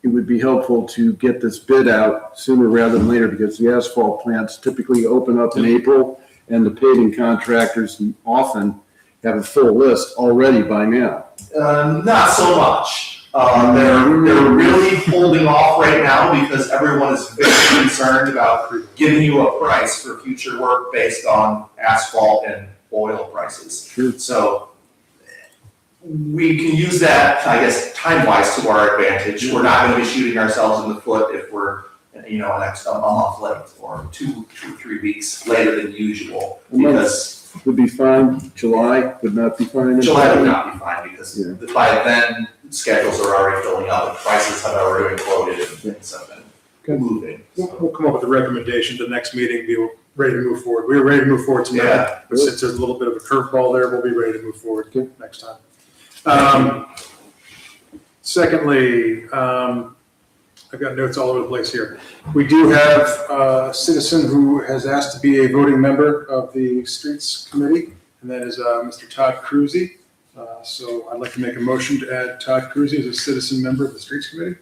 it would be helpful to get this bid out sooner rather than later because the asphalt plants typically open up in April and the paving contractors often have a full list already by now. Not so much. They're really holding off right now because everyone is very concerned about giving you a price for future work based on asphalt and oil prices. Sure. So we can use that, I guess, time-wise to our advantage. We're not gonna be shooting ourselves in the foot if we're, a month late or 2 or 3 weeks later than usual. Because Would be fine, July would not be fine. July would not be fine because Yeah. by then schedules are already filling up and prices have already been quoted and things have been moving. We'll come up with a recommendation to the next meeting, be ready to move forward. We were ready to move forward tonight, Yeah. but since there's a little bit of a curveball there, we'll be ready to move forward next time. Secondly, I've got notes all over the place here. We do have a citizen who has asked to be a voting member of the Streets Committee, and that is Mr. Todd Cruzy. So I'd like to make a motion to add Todd Cruzy as a citizen member of the Streets Committee.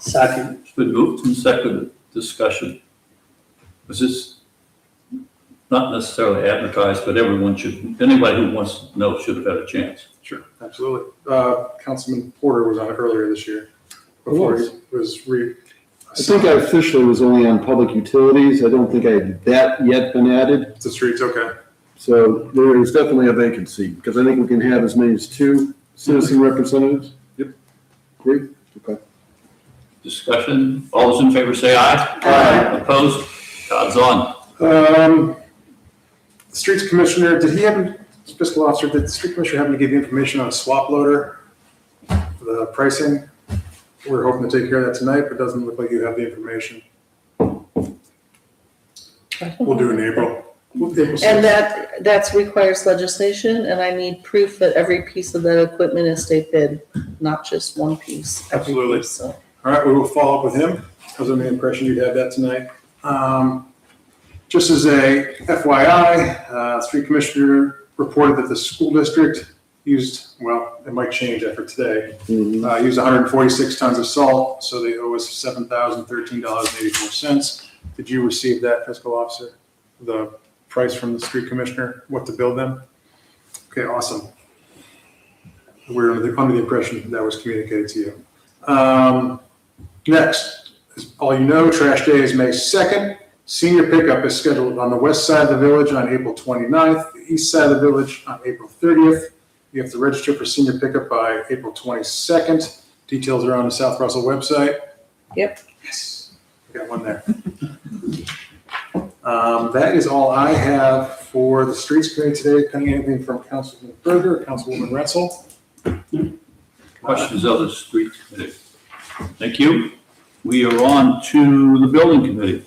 Second. It's been moved and seconded, discussion. Was this not necessarily advertised, but everyone should, anybody who wants to know should have had a chance. Sure, absolutely. Councilman Porter was on it earlier this year. Before he was I think I officially was only on public utilities. I don't think I had that yet been added. The streets, okay. So there is definitely a vacancy because I think we can have as many as 2 citizen representatives. Yep. Great, okay. Discussion, all those in favor say aye. Aye. Opposed? Todd's on. Streets Commissioner, fiscal officer, did the street commissioner happen to give you information on a swap loader? The pricing? We're hoping to take care of that tonight, but it doesn't look like you have the information. We'll do it in April. And that requires legislation, and I need proof that every piece of that equipment is state bid, not just one piece. every Absolutely. piece, so. All right, we will follow up with him. I was under the impression you'd have that tonight. Just as a FYI, street commissioner reported that the school district used, well, it might change after today, used 146 tons of salt, so they owe us $7,013.84. Did you receive that, fiscal officer? The price from the street commissioner, what to bill them? Okay, awesome. We're under the impression that was communicated to you. Next, as all you know, Trash Day is May 2nd. Senior pickup is scheduled on the west side of the village on April 29th, the east side of the village on April 30th. You have to register for senior pickup by April 22nd. Details are on the South Russell website. Yep. Yes, I got one there. That is all I have for the Streets Committee today, pending anything from Councilman Berger or Councilwoman Retzel. Questions of the street committee? Thank you. We are on to the building committee.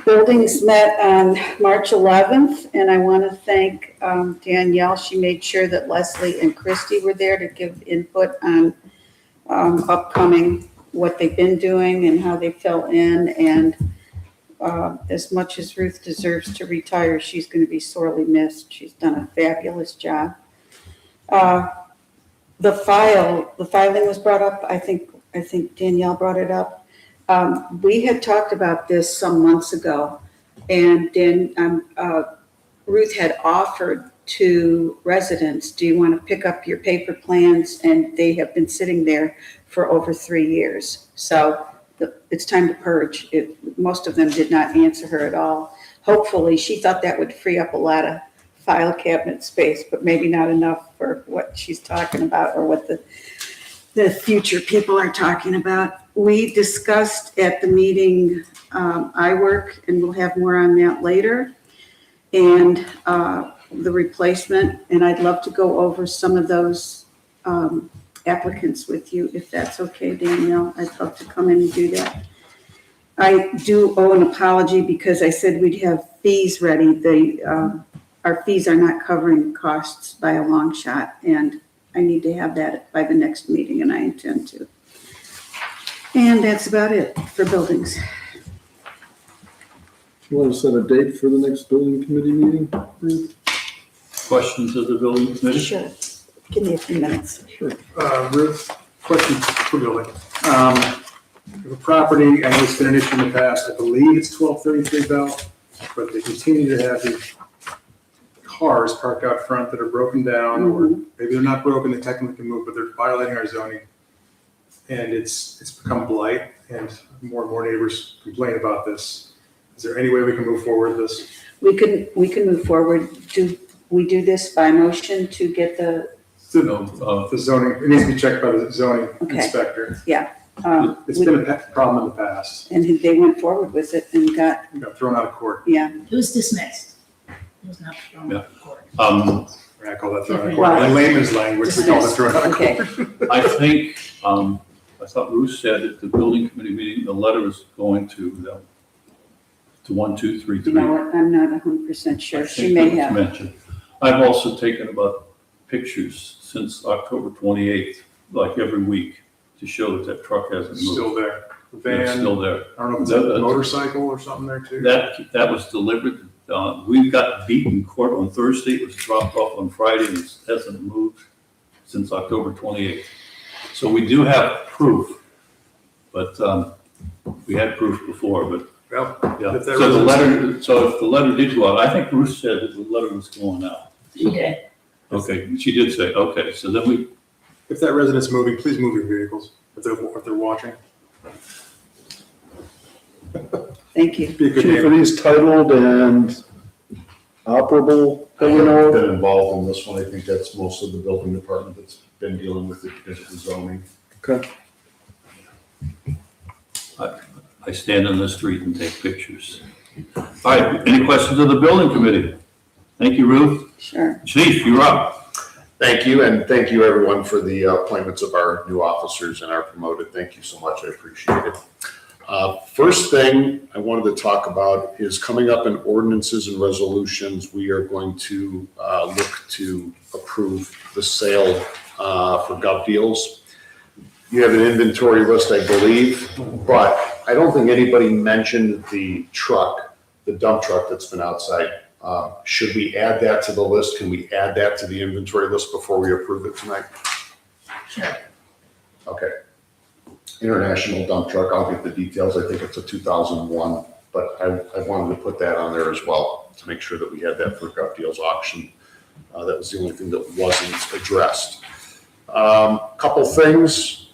Buildings met on March 11th, and I want to thank Danielle. She made sure that Leslie and Christy were there to give input on upcoming, what they've been doing and how they fill in. And as much as Ruth deserves to retire, she's going to be sorely missed. She's done a fabulous job. The filing was brought up. I think Danielle brought it up. We had talked about this some months ago, and then Ruth had offered to residents, do you want to pick up your paper plans? And they have been sitting there for over 3 years. So it's time to purge. Most of them did not answer her at all. Hopefully, she thought that would free up a lot of file cabinet space, but maybe not enough for what she's talking about or what the future people are talking about. We discussed at the meeting iWork, and we'll have more on that later, and the replacement, and I'd love to go over some of those applicants with you, if that's okay, Danielle. I'd love to come in and do that. I do owe an apology because I said we'd have fees ready. Our fees are not covering costs by a long shot, and I need to have that by the next meeting, and I intend to. And that's about it for buildings. You want to set a date for the next building committee meeting, Ruth? Questions of the building committee? Sure. Give me a few minutes. Sure. Ruth, question for Billy. The property, I know it's been an issue in the past, I believe it's 1233 Bell, but they continue to have these cars parked out front that are broken down, or maybe they're not broken, they technically can move, but they're violating our zoning. And it's become blight, and more neighbors complain about this. Is there any way we can move forward with this? We can move forward. Do we do this by motion to get the? The zoning, it needs to be checked by the zoning inspector. Yeah. It's been a problem in the past. And they went forward with it and got Thrown out of court. Yeah. It was dismissed. It was not thrown out of court. I call that thrown out of court. Well, In layman's language, we call it thrown out of Okay. court. I think, I thought Ruth said at the building committee meeting, the letter is going to 1233. You know what? I'm not 100% sure. I She think may it was have. mentioned. I've also taken about pictures since October 28th, like every week, to show that that truck hasn't It's moved. still there. The It's van, still there. I don't know if it's That- a motorcycle or something there too. That was delivered, we got beaten in court on Thursday, it was dropped off on Friday, and it hasn't moved since October 28th. So we do have proof, but we had proof before, but Well, yeah. if that So the residence- letter, so if the letter did go out, I think Ruth said that the letter was going out. She did. Okay, she did say, okay, so then we, If that resident's moving, please move your vehicles if they're watching. Thank you. Be a good Chief, are neighbor. these titled and operable? I haven't been involved in this one. I think that's most of the building department that's been dealing with it because of the zoning. Okay. I stand in the street and take pictures. All right, any questions of the building committee? Thank you, Ruth. Sure. Chief, you're up. Thank you, and thank you everyone for the appointments of our new officers and our promoted. Thank you so much, I appreciate it. First thing I wanted to talk about is coming up in ordinances and resolutions, we are going to look to approve the sale for Gov Deals. You have an inventory list, I believe, but I don't think anybody mentioned the truck, the dump truck that's been outside. Should we add that to the list? Can we add that to the inventory list before we approve it tonight? Sure. Okay. International dump truck, I'll get the details. I think it's a 2001, but I wanted to put that on there as well to make sure that we had that for Gov Deals auction. That was the only thing that wasn't addressed. Couple things.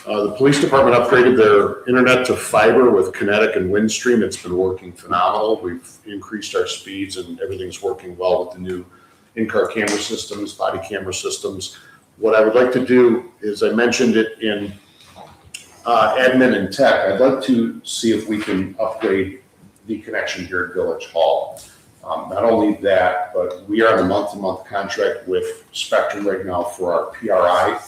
The police department upgraded their internet to fiber with Kinetic and Windstream. It's been working phenomenal. We've increased our speeds and everything's working well with the new in-car camera systems, body camera systems. What I would like to do is, I mentioned it in admin and tech, I'd like to see if we can upgrade the connection here at Village Hall. Not only that, but we are on a month-to-month contract with Spectrum right now for our PRI,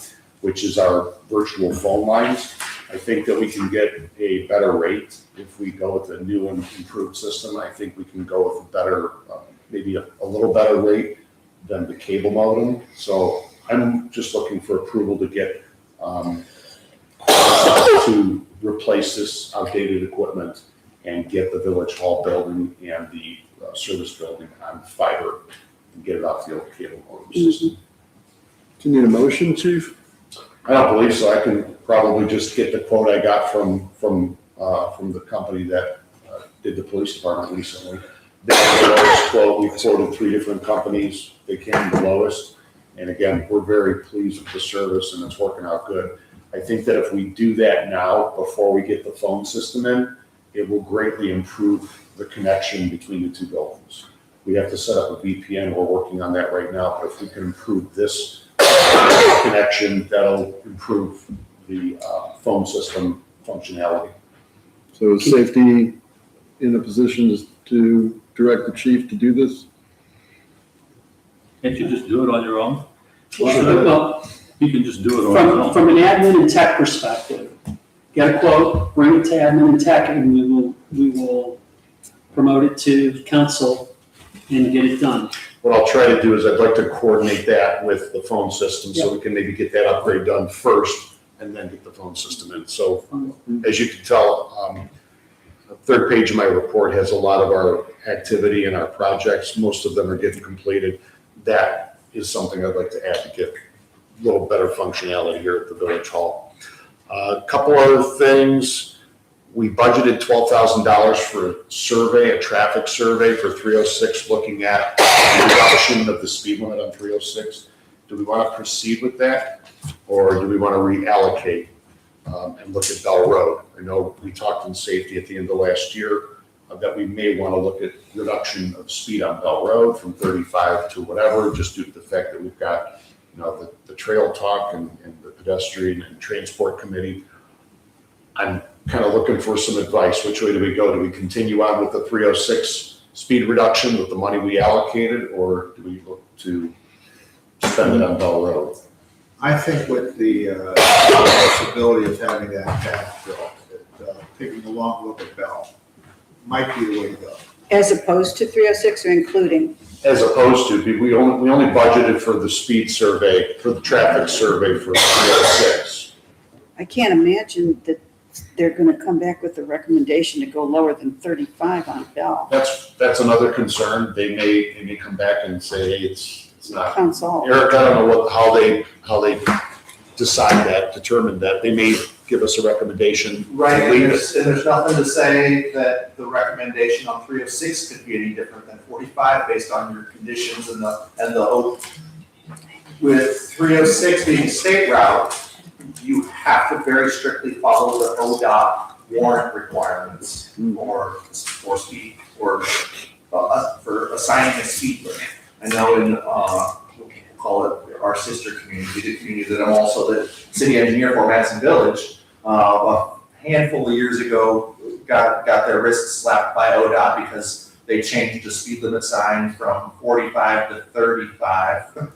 which is our virtual phone lines. I think that we can get a better rate if we go with a new and improved system. I think we can go with a better, maybe a little better rate than the cable modem. So I'm just looking for approval to get to replace this outdated equipment and get the Village Hall building and the service building on fiber and get it off the old cable modem system. Do you need a motion, chief? I don't believe so. I can probably just get the quote I got from the company that did the police department recently. They had the lowest quote. We quoted 3 different companies. They came the lowest. And again, we're very pleased with the service and it's working out good. I think that if we do that now, before we get the phone system in, it will greatly improve the connection between the 2 buildings. We have to set up a VPN. We're working on that right now. But if we can improve this connection, that'll improve the phone system functionality. So is safety in a position to direct the chief to do this? Can't you just do it on your own? Well, You can just do it on your own. from an admin and tech perspective, get a quote, bring it to admin and tech, and we will promote it to council and get it done. What I'll try to do is I'd like to coordinate that with the phone system so we can maybe get that upgrade done first and then get the phone system in. So as you can tell, the 3rd page of my report has a lot of our activity and our projects. Most of them are getting completed. That is something I'd like to add to get a little better functionality here at the Village Hall. A couple other things. We budgeted $12,000 for a survey, a traffic survey for 306, looking at the reduction of the speed limit on 306. Do we want to proceed with that, or do we want to reallocate and look at Bell Road? I know we talked in safety at the end of last year that we may want to look at reduction of speed on Bell Road from 35 to whatever, just due to the fact that we've got, the trail talk and the pedestrian and transport committee. I'm kind of looking for some advice. Which way do we go? Do we continue on with the 306 speed reduction with the money we allocated, or do we look to spend it on Bell Road? I think with the possibility of having that path built, taking a long look at Bell might be the way to go. As opposed to 306 or including? As opposed to, we only budgeted for the speed survey, for the traffic survey for 306. I can't imagine that they're gonna come back with a recommendation to go lower than 35 on Bell. That's another concern. They may come back and say, hey, it's not. Council. Eric, I don't know how they decide that, determine that. They may give us a recommendation. Right, to and leave it. there's nothing to say that the recommendation on 306 could be any different than 45 based on your conditions and the with 306 being state route, you have to very strictly follow the ODOT warrant requirements for speed, for assigning a speed limit. I know in, we'll call it our sister community, the community that I'm also the city engineer for, Madison Village, a handful of years ago, got their wrists slapped by ODOT because they changed the speed limit sign from 45 to 35.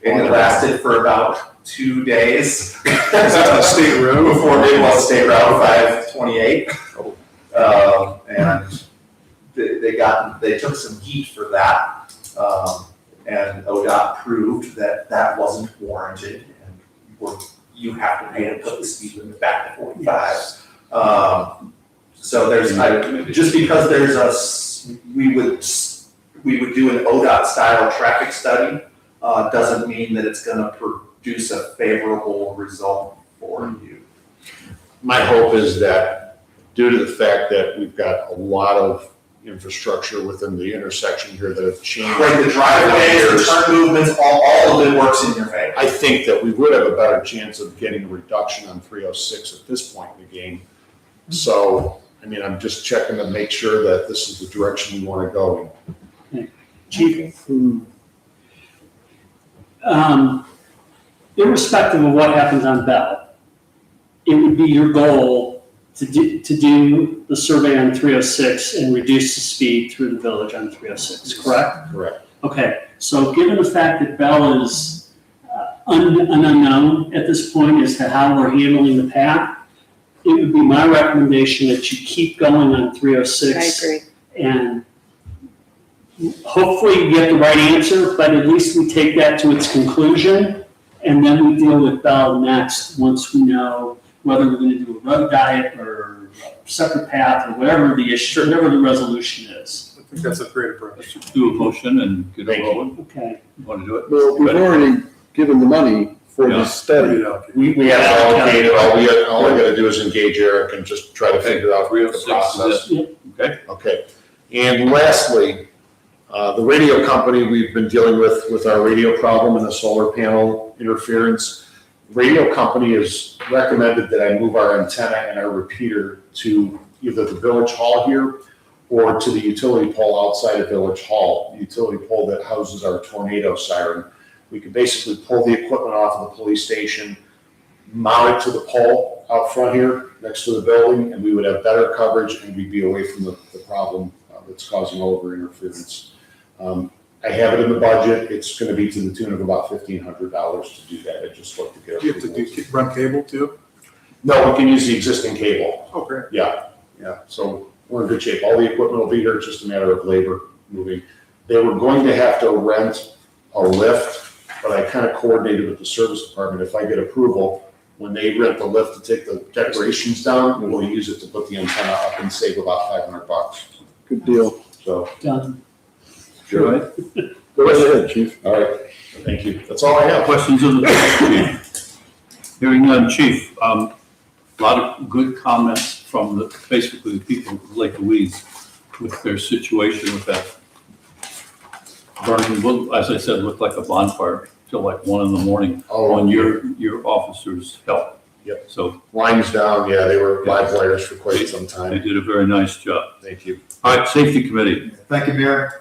And it lasted for about 2 days. Is that a state road? Before they went State Route 528. And they took some heat for that. And ODOT proved that wasn't warranted. And you have to pay to put the speed limit back to 45. So there's, just because there's we would do an ODOT style traffic study, doesn't mean that it's gonna produce a favorable result for you. My hope is that due to the fact that we've got a lot of infrastructure within the intersection here that have changed. Right, the driveways, the turn movements, all of it works in your favor. I think that we would have a better chance of getting a reduction on 306 at this point in the game. So, I'm just checking to make sure that this is the direction we want to go in. Chief, irrespective of what happens on Bell, it would be your goal to do the survey on 306 and reduce the speed through the village on 306, correct? Correct. Okay, so given the fact that Bell is an unknown at this point as to how we're handling the path, it would be my recommendation that you keep going on 306. I agree. And hopefully you get the right answer, but at least we take that to its conclusion, and then we deal with Bell next, once we know whether we're gonna do a road diet or a separate path or whatever the issue, whatever the resolution is. I think that's a great approach. Let's do a motion and get it rolling. Okay. You want to do it? Well, we've Ready? already given the money for Yeah. this study. We have to allocate it, all I gotta do is engage Eric and just try to figure out the 306 process. is it? Okay. Okay, and lastly, the radio company we've been dealing with our radio problem and the solar panel interference. Radio company has recommended that I move our antenna and our repeater to either the village hall here or to the utility pole outside of Village Hall, the utility pole that houses our tornado siren. We could basically pull the equipment off of the police station, mount it to the pole out front here next to the building, and we would have better coverage and we'd be away from the problem that's causing over interference. I have it in the budget. It's gonna be to the tune of about $1,500 to do that. I just looked to get. Do you have to run cable too? No, we can use the existing cable. Oh, great. Yeah, so we're in good shape. All the equipment will be here, it's just a matter of labor moving. They were going to have to rent a lift, but I kind of coordinated with the service department. If I get approval, when they rent the lift to take the decorations down, we'll use it to put the antenna up and save about $500. Good deal. So, Done. Sure. Go right ahead, chief. all right, thank you. That's all I have. Questions of the chief? Hearing none, chief. A lot of good comments from basically the people of Lake Louise with their situation with that burning, as I said, looked like a bonfire till like 1 a.m. on your officers' help. Yep. So Lines down, yeah, they were live wires for quite some they time. did a very nice job. Thank you. All right, safety committee. Thank you, Mayor.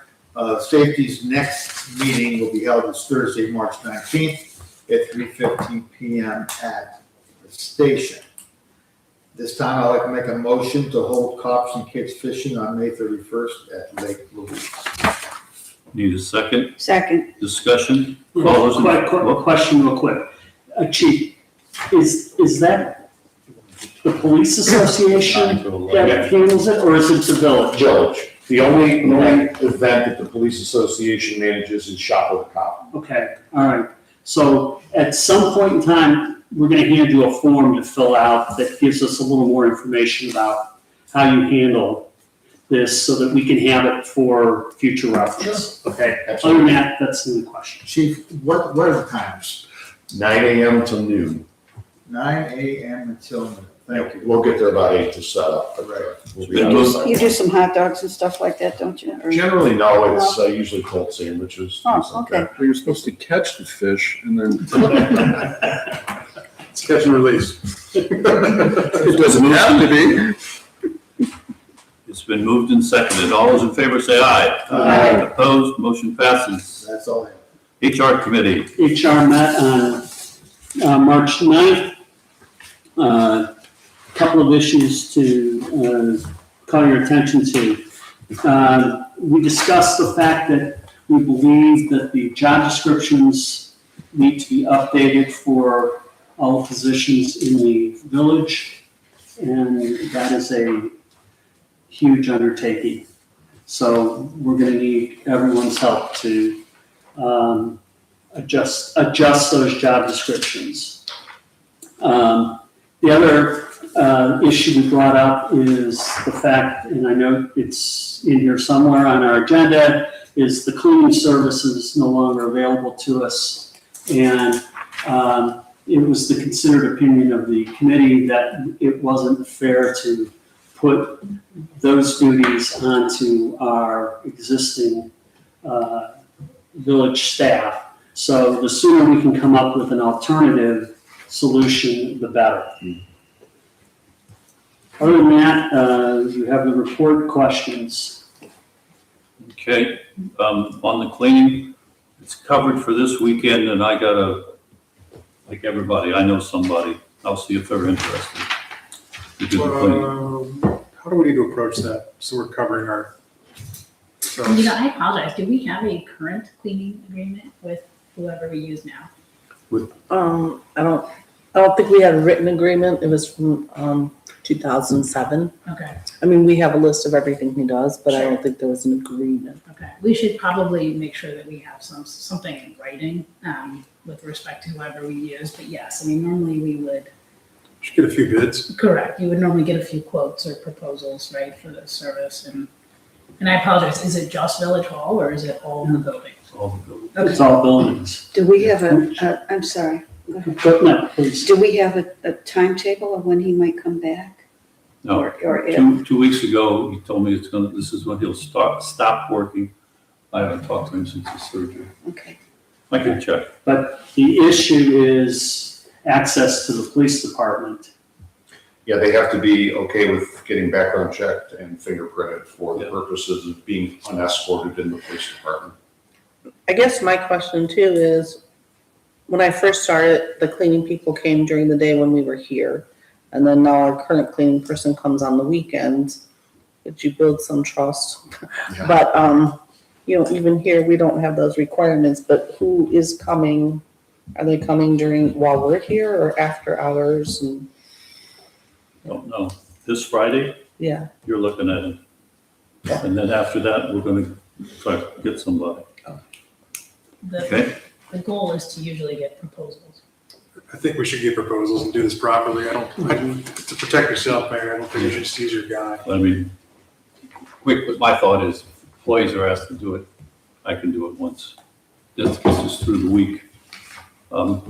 Safety's next meeting will be held this Thursday, March 19th at 3:15 PM at the station. This time, I'd like to make a motion to hold cops and kids fishing on May 31st at Lake Louise. Need a second Second. discussion? All those in- Question real quick. Chief, is that the police association that handles it, or is it the village? Village. The only event that the police association manages is Shop with a Cop. Okay, all right. So at some point in time, we're gonna hand you a form to fill out that gives us a little more information about how you handle this so that we can have it for future reference. Okay, other than that, that's the only question. Chief, what are the times? 9 a.m. to noon. 9 a.m. until noon. Thank you. We'll get there about 8 to set up. Right. We'll be on the site. You do some hot dogs and stuff like that, don't you? Or- Generally, no, it's usually cold sandwiches. Oh, things like okay. that. Well, you're supposed to catch the fish and then, It's catch and release. it doesn't have to be. It's been moved and seconded. All those in favor say aye. Aye. Opposed, motion passes. That's all I have. HR committee. HR met on March 9th. Couple of issues to call your attention to. We discussed the fact that we believe that the job descriptions need to be updated for all positions in the village, and that is a huge undertaking. So we're gonna need everyone's help to adjust those job descriptions. The other issue we brought up is the fact, and I know it's in here somewhere on our agenda, is the cleaning services no longer available to us. And it was the considered opinion of the committee that it wasn't fair to put those duties onto our existing village staff. So the sooner we can come up with an alternative solution, the better. Other than that, you have the report questions. Okay, on the cleaning, it's covered for this weekend, and I gotta, like everybody, I know somebody, I'll see if they're interested. Because we're putting- How do we need to approach that? So we're covering our. You know, I apologize. Do we have a current cleaning agreement with whoever we use now? I don't think we had a written agreement. It was from, 2007. Okay, I mean, we have a list of everything he does, but I don't think there was an agreement. okay. We should probably make sure that we have something in writing, with respect to whoever we use. But yes, I mean, normally we would, Should get a few bids. correct, you would normally get a few quotes or proposals, right, for the service. And I apologize, is it just Village Hall or is it all the buildings? all the buildings. It's all buildings. Do we have I'm sorry, go ahead. But no, please. Do we have a timetable of when he might come back? No, Or if? 2 weeks ago, he told me this is when he'll stop working. I haven't talked to him since his surgery. Okay. I can check. But the issue is access to the police department. Yeah, they have to be okay with getting background checked and fingerprinted for the purposes of being unescorted in the police department. I guess my question too is, when I first started, the cleaning people came during the day when we were here. And then now our current cleaning person comes on the weekends, but you build some trust. Yeah. But, even here, we don't have those requirements, but who is coming? Are they coming while we're here or after hours? And, Don't know. This Friday, yeah, you're looking at it. And then after that, we're gonna try to get somebody. Okay? The goal is to usually get proposals. I think we should get proposals and do this properly. To protect yourself, Mayor, I don't think you should just use your guy. I mean, quick, but my thought is, if employees are asked to do it, I can do it once. Just gets us through the week. I'll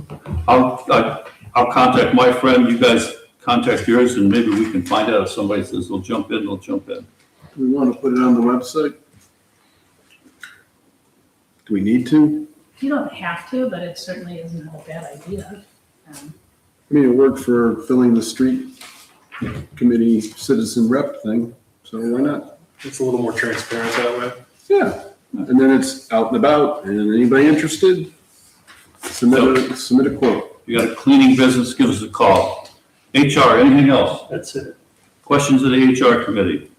contact my friend, you guys contact yours, and maybe we can find out if somebody says they'll jump in, they'll jump in. Do we want to put it on the website? Do we need to? You don't have to, but it certainly isn't a bad idea. I mean, it worked for filling the street committee citizen rep thing, so why not? It's a little more transparent that way. Yeah, and then it's out and about, and anybody interested, submit a quote. If you got a cleaning business, give us a call. HR, anything else? That's it. Questions of the HR committee?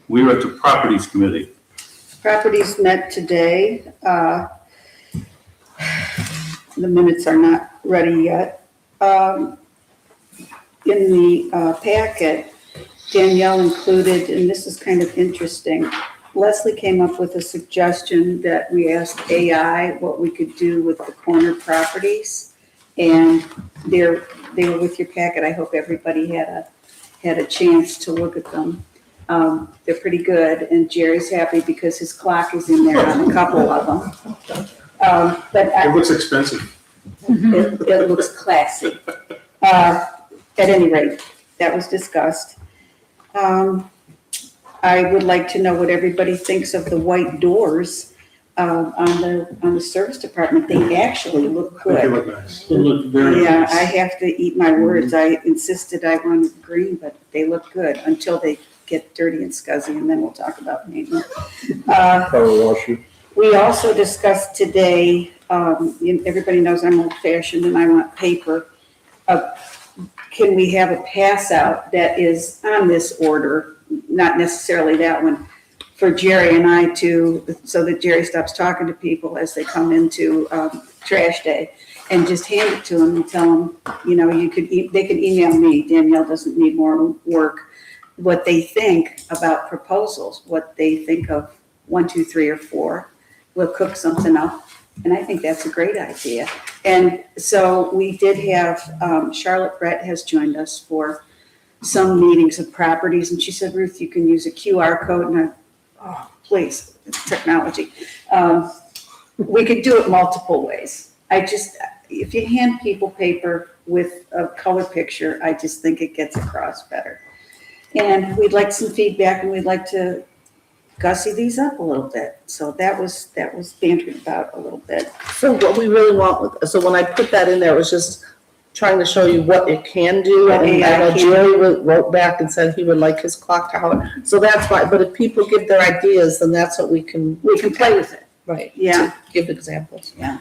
We are at the properties committee. Properties met today. The minutes are not ready yet. In the packet, Danielle included, and this is kind of interesting, Leslie came up with a suggestion that we asked AI what we could do with the corner properties. And they were with your packet. I hope everybody had a chance to look at them. They're pretty good, and Jerry's happy because his clock is in there on a couple of them. It looks expensive. It looks classy. At any rate, that was discussed. I would like to know what everybody thinks of the white doors on the service department. They actually look They good. look nice. They look very Yeah, nice. I have to eat my words. I insisted I wanted green, but they look good until they get dirty and scuzzy, and then we'll talk about maintenance. Power washer. We also discussed today, everybody knows I'm old fashioned and I want paper. Can we have a pass out that is on this order, not necessarily that one, for Jerry and I so that Jerry stops talking to people as they come into trash day, and just hand it to them and tell them, they can email me. Danielle doesn't need more work. What they think about proposals, what they think of 1, 2, 3, or 4. We'll cook something up, and I think that's a great idea. And so we did have, Charlotte Brett has joined us for some meetings of properties, and she said, Ruth, you can use a QR code, and please, it's technology. We could do it multiple ways. If you hand people paper with a color picture, I just think it gets across better. And we'd like some feedback, and we'd like to gussy these up a little bit. So that was bantered about a little bit. so what we really want, so when I put that in there, it was just trying to show you what it can do. What And AI I know can Jerry wrote back and said he would like his clock tower. So that's why, but if people give their ideas, then that's what we can play with it. right, Yeah. to give examples. Can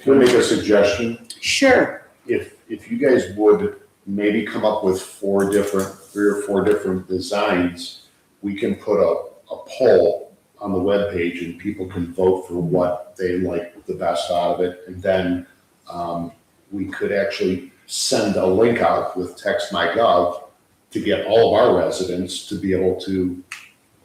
I make a suggestion? Sure. If you guys would maybe come up with three or four different designs, we can put a poll on the webpage and people can vote for what they like the best out of it. And then we could actually send a link out with TextMyGov to get all of our residents to be able to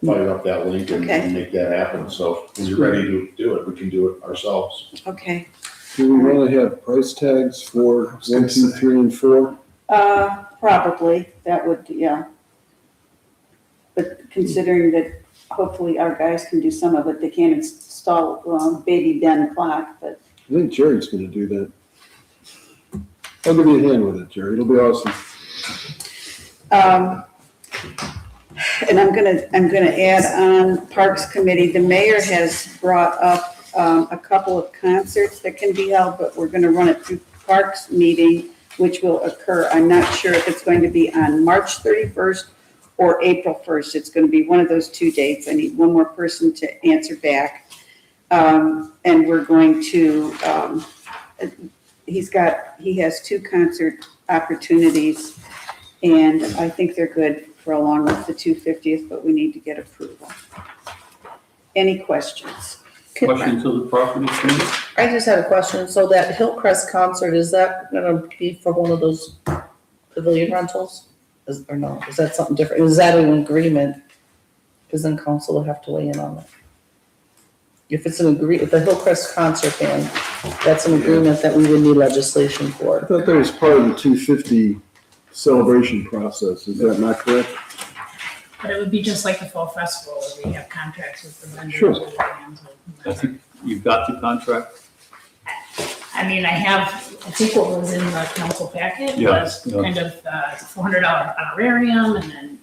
fire up that link and Okay. make that happen. So when you're ready to do it, we can do it ourselves. Okay. Do we want to have price tags for 1, 2, 3, and 4? Probably, that would, yeah. But considering that hopefully our guys can do some of it, they can't install baby Ben clock, but I think Jerry's gonna do that. I'll give you a hand with it, Jerry. It'll be awesome. and I'm gonna add on Parks Committee, the mayor has brought up a couple of concerts that can be held, but we're gonna run it through Parks meeting, which will occur, I'm not sure if it's going to be on March 31st or April 1st. It's gonna be one of those 2 dates. I need one more person to answer back. And we're going to, he has 2 concert opportunities, and I think they're good for along with the 250th, but we need to get approval. Any questions? Questions of the property committee? I just had a question. So that Hillcrest concert, is that gonna be for one of those pavilion rentals? Or no, is that something different? Is that an agreement? Because then council will have to weigh in on it. If it's if the Hillcrest concert band, that's an agreement that we would need legislation I for. thought that was part of the 250 celebration process. Is that not correct? But it would be just like the fall festival, where we have contracts with the vendors Sure. or the bands. I think you've got the contract? I mean, I think what was in the council packet Yeah, was yeah. kind of $400 honorarium and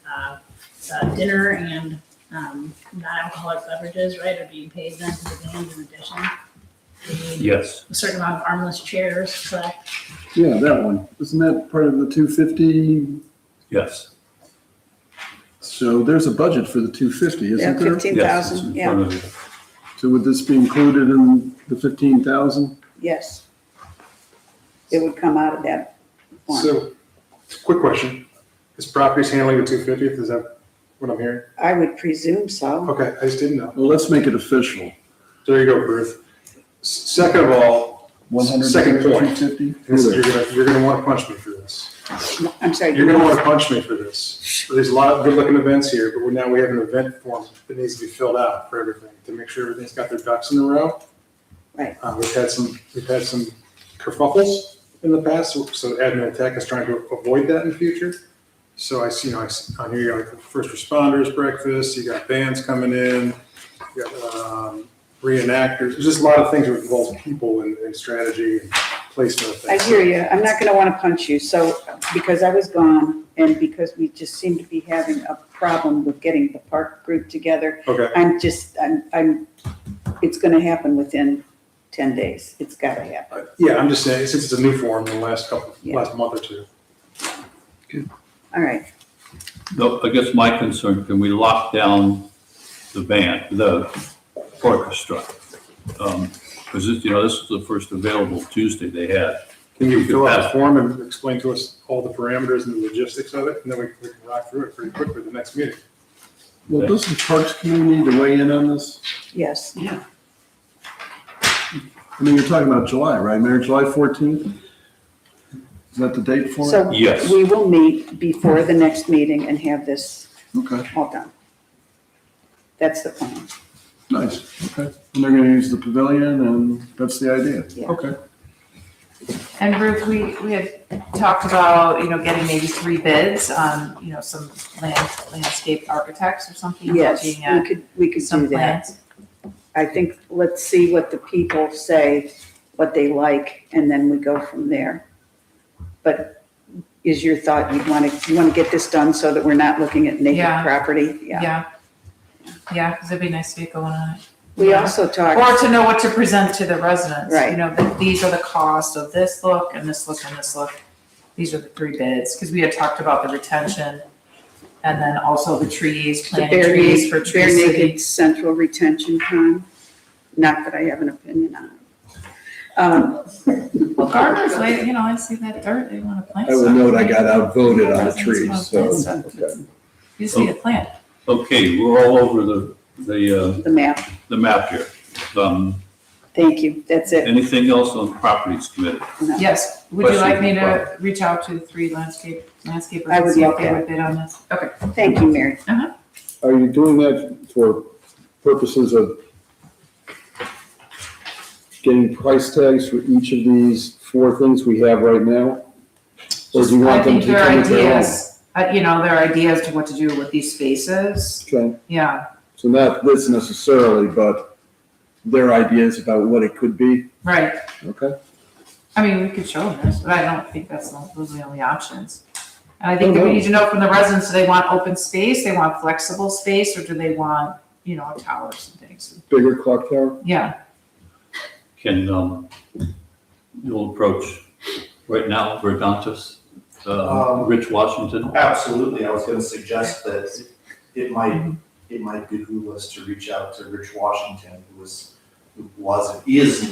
then dinner and non-alcoholic beverages, right, are being paid then to the band in addition. We need Yes. a certain amount of armless chairs, correct? Yeah, that one. Isn't that part of the 250? Yes. So there's a budget for the 250, Yeah, isn't there? 15,000, Yes, it's in yeah, front of you. So would this be included in the 15,000? yes. It would come out of that one. So, quick question. Is Properties handling the 250th? Is that what I'm hearing? I would presume so. Okay, I just didn't know. Well, let's make it official. There you go, Ruth. Second of all, 100, Second point. 250? you're gonna want to punch me for this. I'm sorry. You're gonna want to punch me for this. There's a lot of good-looking events here, but now we have an event form that needs to be filled out for everything, to make sure everything's got their ducks in a row. Right. We've had some kerfuffles in the past, so admin and tech is trying to avoid that in the future. So on here, you got first responders breakfast, you got bands coming in, you got reenactors. There's just a lot of things that involve people and strategy and placement of I things. hear you. I'm not gonna wanna punch you, so, because I was gone and because we just seem to be having a problem with getting the park group together. Okay, I'm, it's gonna happen within 10 days. It's gotta happen. yeah, I'm just saying, since it's a new form in the last Yeah. month or two. All right. No, I guess my concern, can we lock down the band, the orchestra? Because this is the first available Tuesday they had. Can you We could fill out the pass- form and explain to us all the parameters and the logistics of it, and then we can rock through it pretty quickly the next meeting? Well, doesn't Parks Committee need to weigh in on this? Yes. I mean, you're talking about July, right, Mayor? July 14th? Is that the date for it? So Yes. we will meet before the next meeting and have this Okay, all done. That's the plan. nice, okay. And they're gonna use the pavilion, and that's the idea? Yeah. Okay. And Ruth, we had talked about, getting maybe 3 bids on, some landscape architects or something. Yes, looking at we could some do that. plans. I think, let's see what the people say, what they like, and then we go from there. But is your thought, you want to get this done so that we're not looking at naked Yeah. property? Yeah, because it'd be nice to get going on it. We Yeah. also talked. Or to know what to present to the residents. Right. That these are the costs of this look and this look and this look. These are the 3 bids, because we had talked about the retention and then also the trees, The planting trees for Tree bare City. naked central retention pond. Not that I have an opinion on it. Well, gardeners, like, you know, I see that dirt, they wanna plant I will stuff. note I got outvoted on the Residents trees, wanna so. plant stuff. Okay. You see a plant. Okay, we're all over The map. the map here. Thank you. That's it. Anything else on properties committee? No. Yes, would you like me Questions? to reach out to the three landscapers I and would see love if they that. would bid on this? Okay. Thank you, Mary. Are you doing that for purposes of getting price tags for each of these 4 things we have right now? Or do you I want them think to their come with their own? ideas, you know, their ideas to what to do with these spaces, Okay, yeah, so not this necessarily, but their ideas about what it could be, right. okay? I mean, we could show them this, but I don't think those are the only options. And I think that No, we no. need to know from the residents, do they want open space, they want flexible space, or do they want, you know, towers and things? Bigger clock tower? Yeah, Can, you'll approach right now, Verdontis, Rich Washington? Absolutely, I was gonna suggest that it might behoove us to reach out to Rich Washington, who is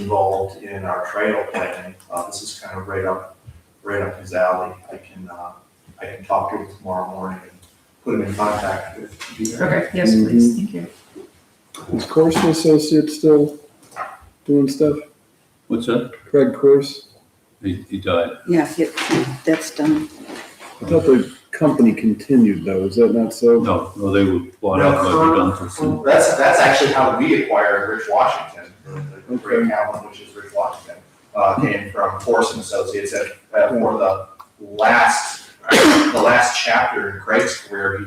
involved in our trail planning. This is kind of right up his alley. I can talk to him tomorrow morning and put him in contact with you. okay, yes, please, thank you. Is Corson Associates still doing stuff? What's that? Craig Corse? He died. Yeah, that's done. I thought the company continued though, is that not so? No, they were bought out by Verdontis. and- That's actually how we acquired Rich Washington, the Greg Allen, which is Rich Washington, came from Forson Associates for the last chapter in Craig's career,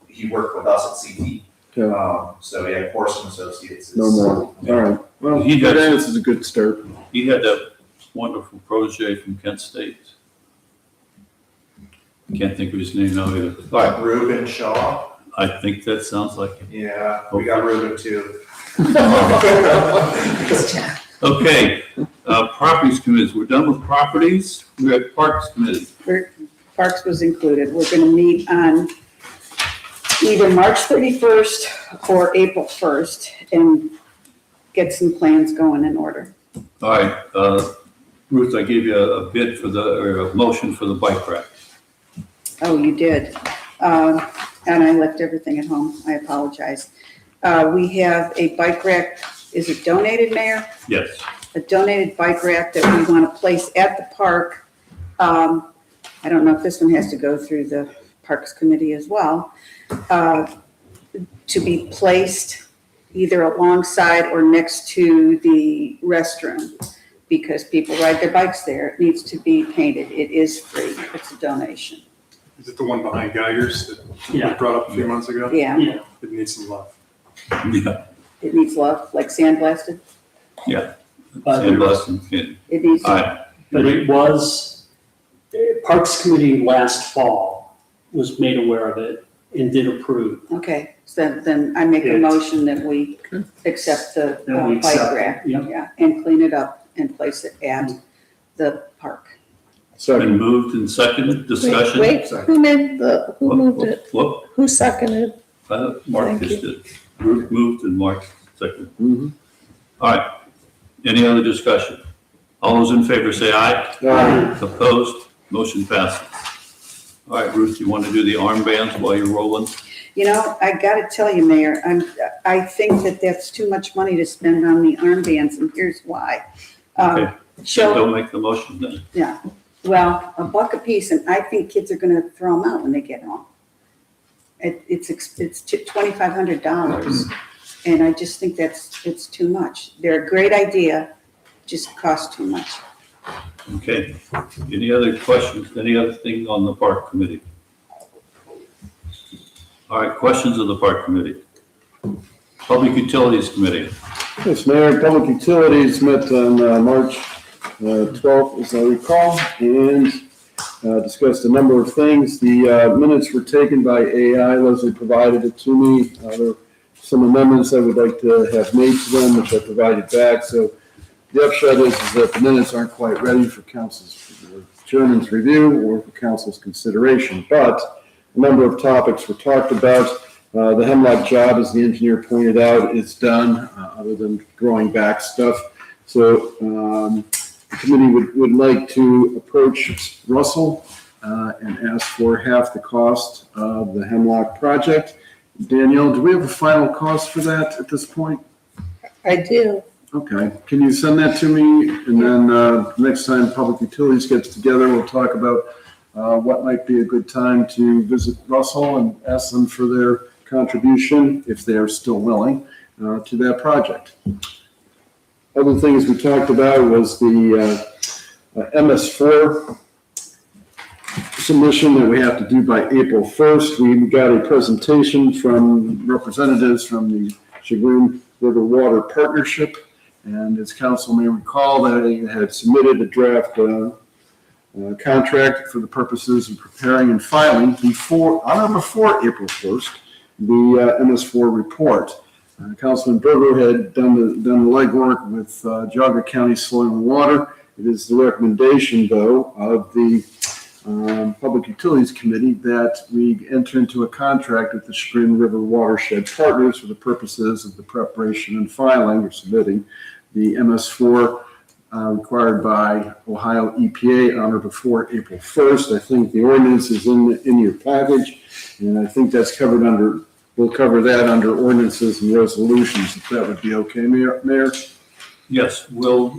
he worked with us at CT. Yeah. So yeah, Forson Associates is. No more, all right. Well, He does- this is a good start. He had that wonderful protege from Kent State. Can't think of his name now either. All right, Ruben Shaw, I think that sounds like it. yeah, we got Ruben too. Okay, properties committees, we're done with properties, we have parks committee. Parks was included. We're gonna meet on either March 31st or April 1st and get some plans going in order. All right, Ruth, I gave you a bid for or a motion for the bike rack. Oh, you did. And I left everything at home. I apologize. We have a bike rack, is it donated, Mayor? Yes, A donated bike rack that we want to place at the park. I don't know if this one has to go through the Parks Committee as well. To be placed either alongside or next to the restroom because people ride their bikes there. It needs to be painted. It is free. It's a donation. Is it the one behind Geiger's that Yeah. we brought up a few months ago? Yeah, Yeah, It needs some love. yeah, it needs love, like sandblasted. but, and Boston Kid. It needs, All right, but it was, Parks Committee last fall was made aware of it and did approve. okay, so then I make a It- motion that we accept the That we bike accept it, rack. yeah. Yeah, and clean it up and place it at the park. been Second, moved and seconded, discussion. Wait, who moved it? What, Who seconded? Mark Thank just did. Ruth moved and Mark seconded. mhm. All right, any other discussion? All those in favor say aye. Opposed, motion passes. All right, Ruth, you want to do the armbands while you're rolling? You know, I gotta tell you, Mayor, I think that that's too much money to spend on the armbands, and here's why. Okay. Show, Don't make the motion then. well, $1 a piece, and I think kids are gonna throw them out when they get home. It's $2,500, and I just think it's too much. They're a great idea, just cost too much. Okay, any other questions, any other thing on the park committee? All right, questions of the park committee? Public Utilities Committee, Yes, Mayor, Public Utilities met on March 12th, as I recall, and discussed a number of things. The minutes were taken by AI. Leslie provided it to me. There are some amendments I would like to have made to them, which I provided back. So the upshot is that the minutes aren't quite ready for council's chairman's review or for council's consideration, but a number of topics were talked about. The Hemlock job, as the engineer pointed out, is done, other than growing back stuff. So the committee would like to approach Russell and ask for half the cost of the Hemlock project. Danielle, do we have a final cost for that at this point? I do. Okay, can you send that to me? And then next time Public Utilities gets together, we'll talk about what might be a good time to visit Russell and ask them for their contribution, if they are still willing, to that project. Other things we talked about was the MS4 submission that we have to do by April 1st. We got a presentation from representatives from the Chagrin River Water Partnership. And as council may recall, they had submitted a draft contract for the purposes of preparing and filing before April 1st, the MS4 report. Councilman Berger had done the legwork with Geauga County Soil and Water. It is the recommendation, though, of the Public Utilities Committee that we enter into a contract with the Chagrin River Watershed Partners for the purposes of the preparation and filing or submitting the MS4 required by Ohio EPA on or before April 1st. I think the ordinance is in your package, and I think that's covered under, we'll cover that under ordinances and resolutions, if that would be okay, Mayor? Yes, we'll,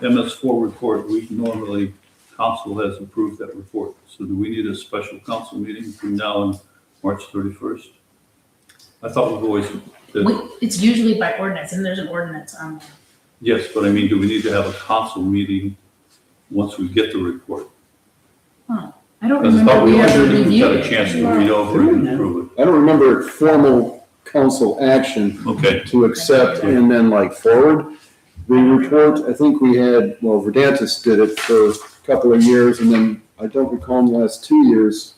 MS4 report, we normally, council has approved that report. So do we need a special council meeting between now and March 31st? I thought we've always, It's usually by ordinance, and there's an ordinance on there. yes, but I mean, do we need to have a council meeting once we get the report? I don't Because I remember thought we we ever had reviewed a chance it. to read over it and approve I don't remember formal council action it. Okay, to accept and then like forward the report. I think we had, well, Verdantis did it for a couple of years, and then I don't recall in the last 2 years,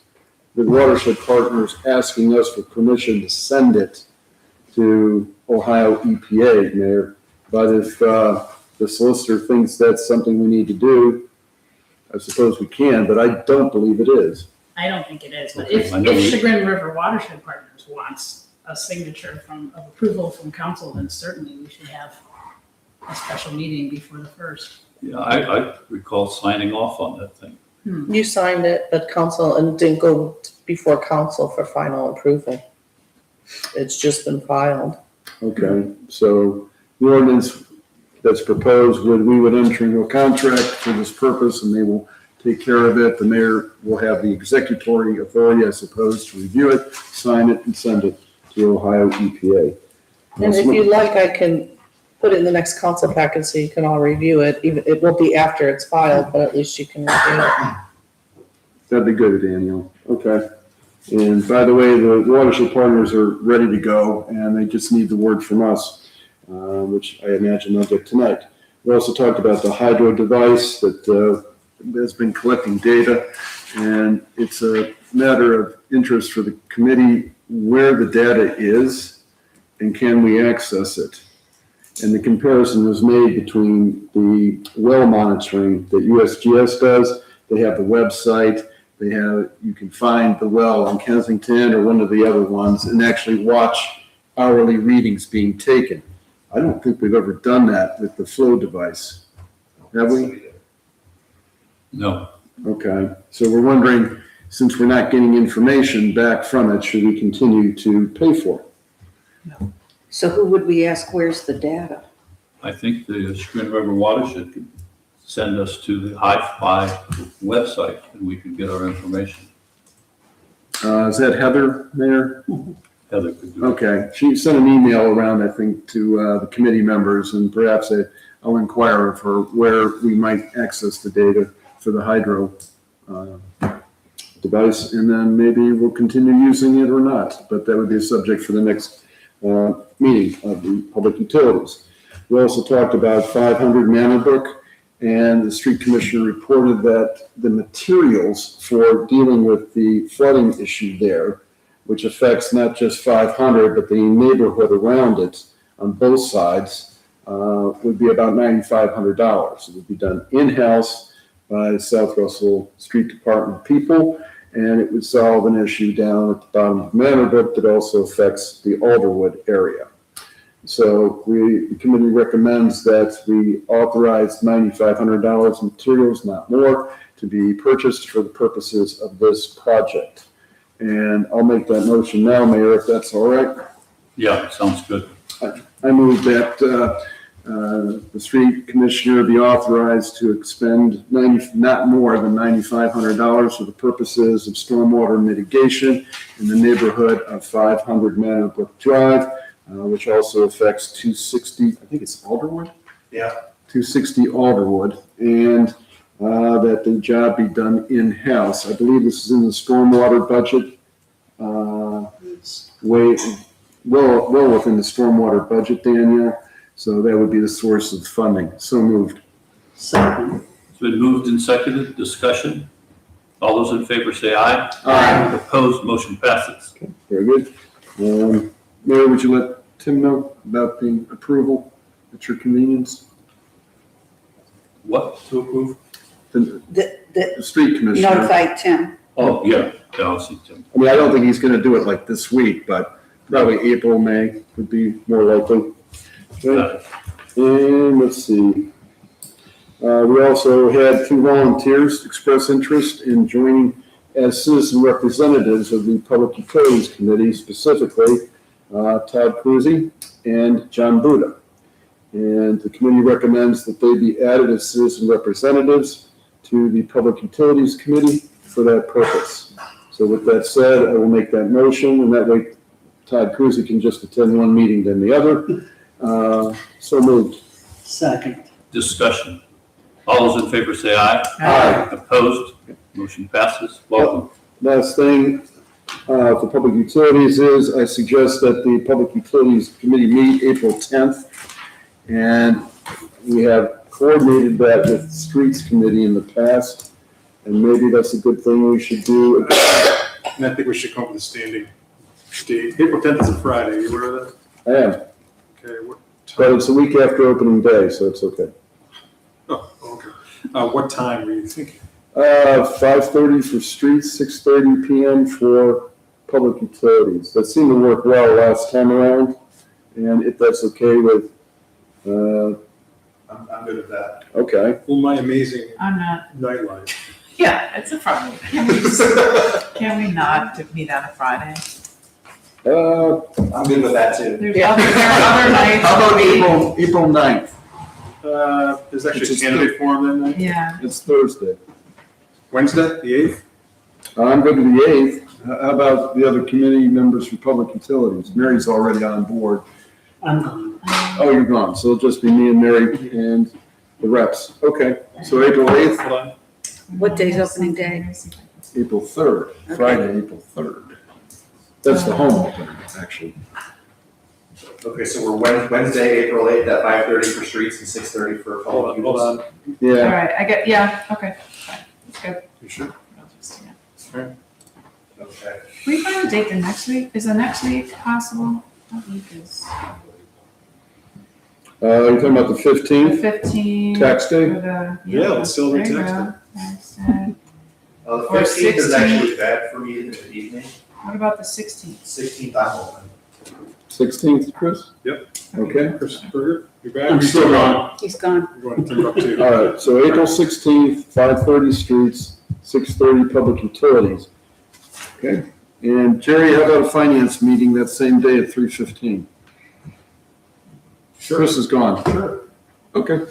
the Watershed Partners asking us for permission to send it to Ohio EPA, Mayor. But if the solicitor thinks that's something we need to do, I suppose we can, but I don't believe it is. I don't think it is, but Okay, if I know we- Chagrin River Watershed Partners wants a signature of approval from council, then certainly we should have a special meeting before the 1st. yeah, I recall signing off on that thing. You signed it, but council, and didn't go before council for final approval. It's just been filed. Okay, so the ordinance that's proposed, we would enter into a contract for this purpose, and they will take care of it. The mayor will have the executory authority, I suppose, to review it, sign it, and send it to Ohio EPA. And if you like, I can put it in the next council packet so you can all review it. Even, it will be after it's filed, but at least you can review it. That'd be good, Daniel. Okay. And by the way, the Watershed Partners are ready to go, and they just need the word from us, which I imagine they'll get tonight. We also talked about the hydro device that has been collecting data, and it's a matter of interest for the committee where the data is and can we access it. And the comparison was made between the well monitoring that USGS does. They have the website. They have, you can find the well on Kensington or one of the other ones and actually watch hourly readings being taken. I don't think we've ever done that with the flow device. Have we? No, Okay, so we're wondering, since we're not getting information back from it, should we continue to pay for it? So who would we ask, where's the data? I think the Chagrin River Watershed could send us to the Hi-Fi website and we could get our information. Is that Heather there? Heather could do it. Okay, she sent an email around, I think, to the committee members, and perhaps I'll inquire of her where we might access the data for the hydro device, and then maybe we'll continue using it or not, but that would be a subject for the next meeting of the public utilities. We also talked about 500 Manor and the street commissioner reported that the materials for dealing with the flooding issue there, which affects not just 500, but the neighborhood around it on both sides, would be about $9,500. It would be done in-house by the South Russell Street Department people, and it would solve an issue down at the bottom of Manor that also affects the Alderwood area. So the committee recommends that we authorize $9,500 in materials, not more, to be purchased for the purposes of this project. And I'll make that motion now, Mayor, if that's all right. Yeah, sounds good. I move that the street commissioner be authorized to expend not more than $9,500 for the purposes of stormwater mitigation in the neighborhood of 500 Manor Brook Drive, which also affects 260, I think it's Alderwood? Yeah. 260 Alderwood, and that the job be done in-house. I believe this is in the stormwater budget, well within the stormwater budget, Danielle. So that would be the source of funding. So moved. Second. It's been moved and seconded. Discussion. All those in favor say aye. Aye. Opposed, motion passes. Very good. Mayor, would you let Tim know about the approval at your convenience? What to approve? The street commissioner. Notify Tim. Oh, yeah, I'll see Tim. I mean, I don't think he's gonna do it like this week, but probably April, May would be more likely. Okay. And let's see. We also had 2 volunteers express interest in joining as citizen representatives of the Public Utilities Committee, specifically Todd Cruzy and John Buda. And the committee recommends that they be added as citizen representatives to the Public Utilities Committee for that purpose. So with that said, I will make that motion, and that way Todd Cruzy can just attend one meeting than the other. So moved. Second. Discussion. All those in favor say aye. Aye. Opposed, motion passes. Welcome. Last thing for Public Utilities is I suggest that the Public Utilities Committee meet April 10th. And we have coordinated that with the Streets Committee in the past. And maybe that's a good thing we should do. And I think we should come up with a standing date. April 10th is a Friday, you aware of I am, that? Okay, what but time? it's a week after opening day, so it's okay. Oh, okay. What time were you thinking? 5:30 for streets, 6:30 PM for public utilities. That seemed to work well last time around. And if that's okay with, I'm good with that. okay. Well, my amazing I'm not, nightlife. yeah, it's a Friday. Can we not meet on a Friday? I'm good with that too. There are other nights. How about April 9th? There's actually Which a is candidate forum then, night? Yeah, It's Thursday. Wednesday, the 8th? I'm good with the 8th. How about the other committee members for public utilities? Mary's already on board. I'm gone. Oh, you're gone, so it'll just be me and Mary and the reps. Okay, so April 8th, Hold on. What day's opening day? April 3rd, Friday, April 3rd. That's the home opener, actually. Okay, so we're Wednesday, April 8th at 5:30 for streets and 6:30 for public Hold utilities. on. all Yeah, right, I get, yeah, okay, fine, that's good. You sure? I'll just, yeah. Okay. Can we find a date the next week? Is the next week possible? What week is? you're talking about the The 15th, 15th. tax day? Or the. Yeah, let's celebrate there you tax go. Tax day. The Or 15th is 16th. actually bad for me in the evening. What about the 16th? 16th, I'm open. 16th, Chris? Yep. Okay, Chris Berger, you back? I'm still gone. He's gone. We're going to Timbuktu. all right, so April 16th, 5:30 streets, 6:30 public utilities. Okay, and Jerry, how about a finance meeting that same day at 3:15? Chris is gone. Sure. Okay.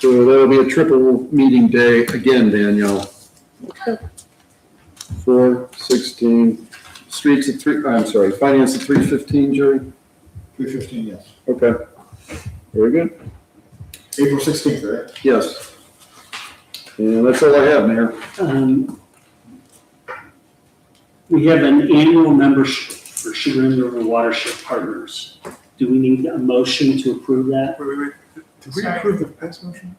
So that'll be a triple meeting day again, Danielle. 4:16, streets at finance at 3:15, Jerry? 3:15, yes. Okay. Very good. April 16th, right? Yes. And that's all I have, Mayor. We have an annual membership for Chagrin River Watershed Partners. Do we need a motion to approve that? Wait. Did we Sorry. approve the past motion?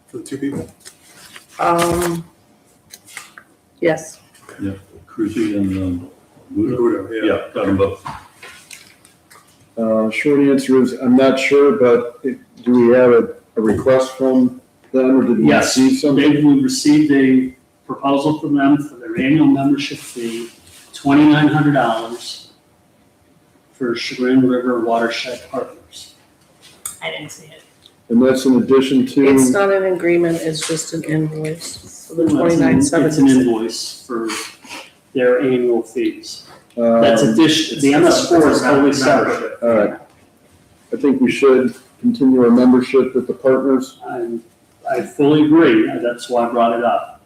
For the 2 people? Yes. Cruzy and, Buda. Budo, yeah. Yeah, got them both. Short answer is, I'm not sure, but do we have a request from them, or did we Yes, receive something? we received a proposal from them for their annual membership fee, $2,900 for Chagrin River Watershed Partners. I didn't see it. And that's in addition It's to, not an agreement, it's just an invoice for the It's an 2976. invoice for their annual fees. um, That's addition, the MS4 is totally separate. all right. I think we should continue our membership with the partners. I fully agree, that's why I brought it up.